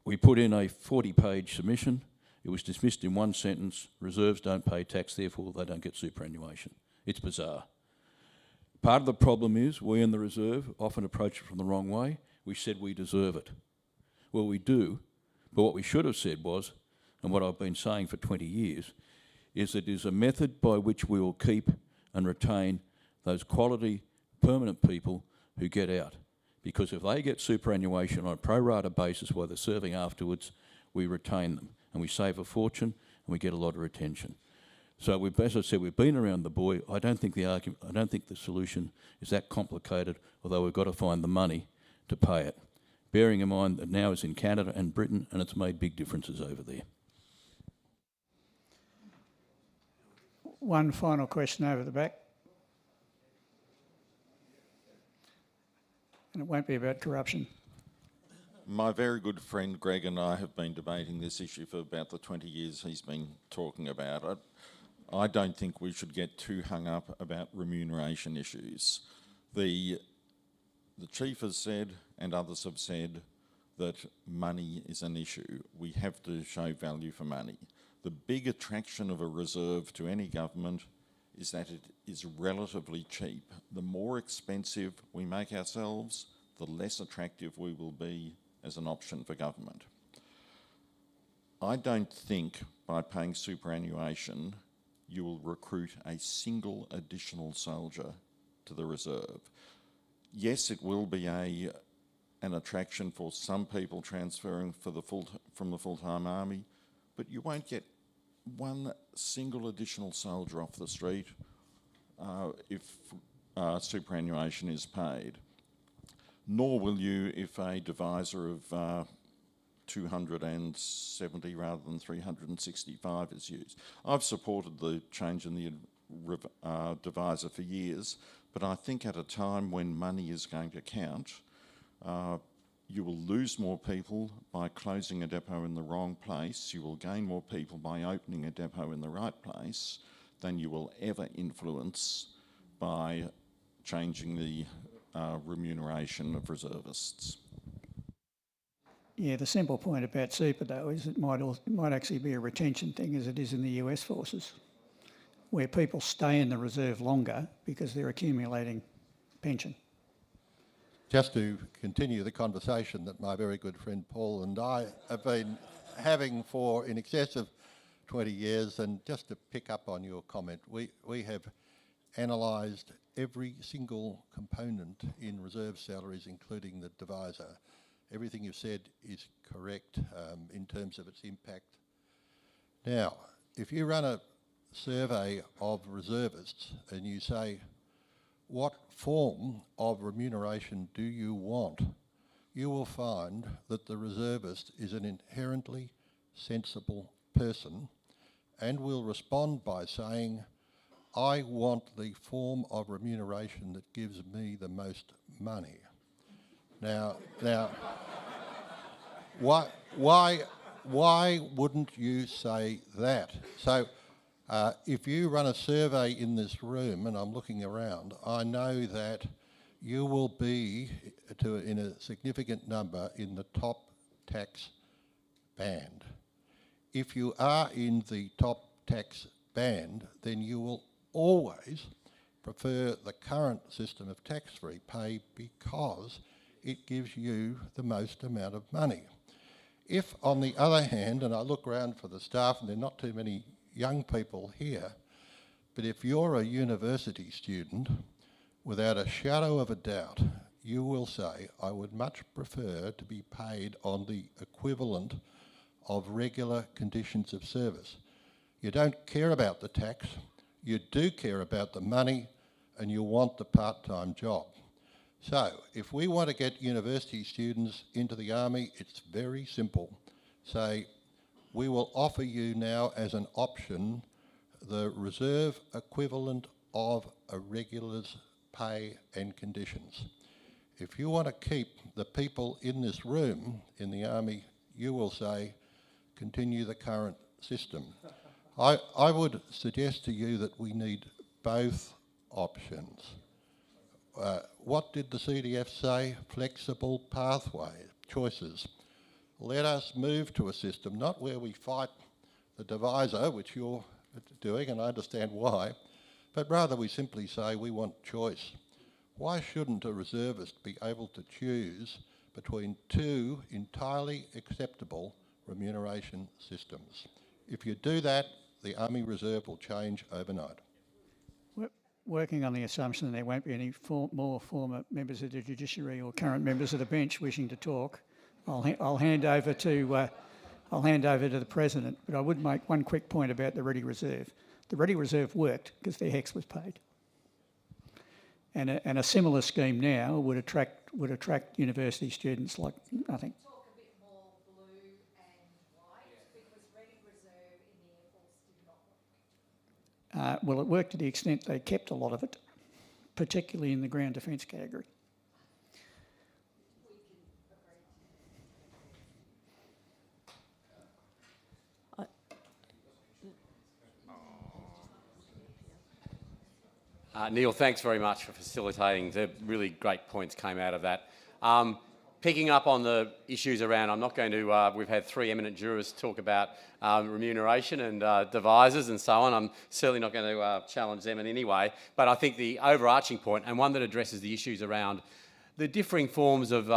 we put in a 40-page submission. It was dismissed in one sentence: reserves don't pay tax, therefore they don't get superannuation. It's bizarre. Part of the problem is we in the reserve often approach it from the wrong way. we said we deserve it. Well, we do, but what we should have said was, and what I've been saying for 20 years, is that there's a method by which we will keep and retain those quality, permanent people who get out. Because if they get superannuation on a pro rata basis while they're serving afterwards, we retain them, and we save a fortune, and we get a lot of retention. So we've, as I said, we've been around the buoy. I don't think the solution is that complicated, although we've got to find the money to pay it. Bearing in mind that now it's in Canada and Britain, and it's made big differences over there. One final question over the back. And it won't be about corruption. My very good friend Greg and I have been debating this issue for about the 20 years he's been talking about it. I don't think we should get too hung up about remuneration issues. The Chief has said, and others have said, that money is an issue. We have to show value for money. The big attraction of a reserve to any government is that it is relatively cheap. The more expensive we make ourselves, the less attractive we will be as an option for government. I don't think by paying superannuation you will recruit a single additional soldier to the reserve. Yes, it will be an attraction for some people transferring from the full-time army, but you won't get one single additional soldier off the street if superannuation is paid. Nor will you if a divisor of 270 rather than 365 is used. I've supported the change in the divisor for years, but I think at a time when money is going to count, you will lose more people by closing a depot in the wrong place. You will gain more people by opening a depot in the right place than you will ever influence by changing the remuneration of reservists. Yeah, the simple point about super though is it might actually be a retention thing as it is in the US forces, where people stay in the reserve longer because they're accumulating pension. Just to continue the conversation that my very good friend Paul and I have been having for in excess of 20 years, and just to pick up on your comment, we have analysed every single component in reserve salaries, including the divisor. Everything you've said is correct in terms of its impact. Now, if you run a survey of reservists and you say, what form of remuneration do you want? You will find that the reservist is an inherently sensible person and will respond by saying, I want the form of remuneration that gives me the most money. Now, why wouldn't you say that? So, if you run a survey in this room, and I'm looking around, I know that you will be in a significant number in the top tax band. If you are in the top tax band, then you will always prefer the current system of tax-free pay because it gives you the most amount of money. If, on the other hand, and I look around for the staff, and there are not too many young people here, but if you're a university student, without a shadow of a doubt, you will say, I would much prefer to be paid on the equivalent of regular conditions of service. You don't care about the tax, you do care about the money, and you want the part-time job. So, if we want to get university students into the army, it's very simple. Say, we will offer you now as an option the reserve equivalent of a regular's pay and conditions. If you want to keep the people in this room in the army, you will say, continue the current system. I would suggest to you that we need both options. What did the CDF say? Flexible pathway choices. Let us move to a system, not where we fight the divisor, which you're doing, and I understand why, but rather we simply say we want choice. Why shouldn't a reservist be able to choose between two entirely acceptable remuneration systems. If you do that, the Army Reserve will change overnight. We're working on the assumption that there won't be any more former members of the judiciary or current members of the bench wishing to talk. I'll hand over to the President, but I would make one quick point about the Ready Reserve. The Ready Reserve worked because their HECS was paid. And a similar scheme now would attract university students like nothing. Talk a bit more blue and white because Ready Reserve in the Air Force did not work. Well, it worked to the extent they kept a lot of it, particularly in the ground defence category. Neil, thanks very much for facilitating. The really great points came out of that. Picking up on the issues around, I'm not going to, we've had three eminent jurors talk about remuneration and devisers and so on. I'm certainly not going to challenge them in any way. But I think the overarching point, and one that addresses the issues around the differing forms of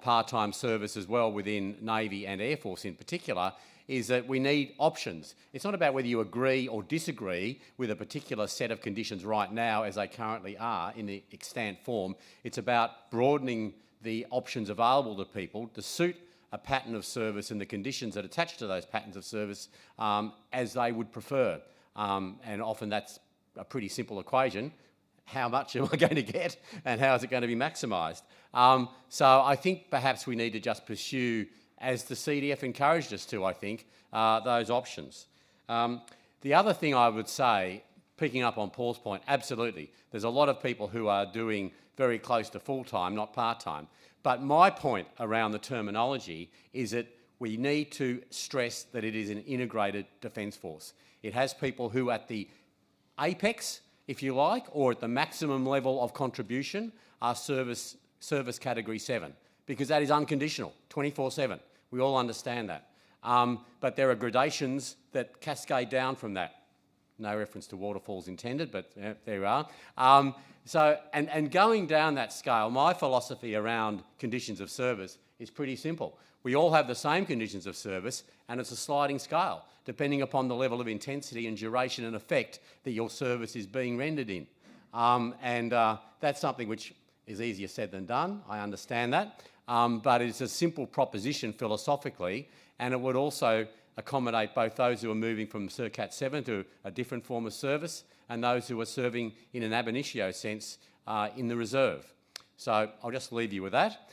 part-time service as well within Navy and Air Force in particular, is that we need options. It's not about whether you agree or disagree with a particular set of conditions right now as they currently are in the extant form. It's about broadening the options available to people to suit a pattern of service and the conditions that attach to those patterns of service as they would prefer. And often that's a pretty simple equation. How much am I going to get and how is it going to be maximised? So I think perhaps we need to just pursue, as the CDF encouraged us to, I think, those options. The other thing I would say, picking up on Paul's point, absolutely. There's a lot of people who are doing very close to full-time, not part-time. But my point around the terminology is that we need to stress that it is an integrated defence force. It has people who at the apex, if you like, or at the maximum level of contribution are service category 7, because that is unconditional, 24/7. We all understand that. But there are gradations that cascade down from that. No reference to waterfalls intended, but yeah, there you are. And going down that scale, my philosophy around conditions of service is pretty simple. We all have the same conditions of service, and it's a sliding scale, depending upon the level of intensity and duration and effect that your service is being rendered in. That's something which is easier said than done. I understand that. But it's a simple proposition philosophically, and it would also accommodate both those who are moving from Circat 7 to a different form of service and those who are serving in an ab initio sense in the reserve. So I'll just leave you with that.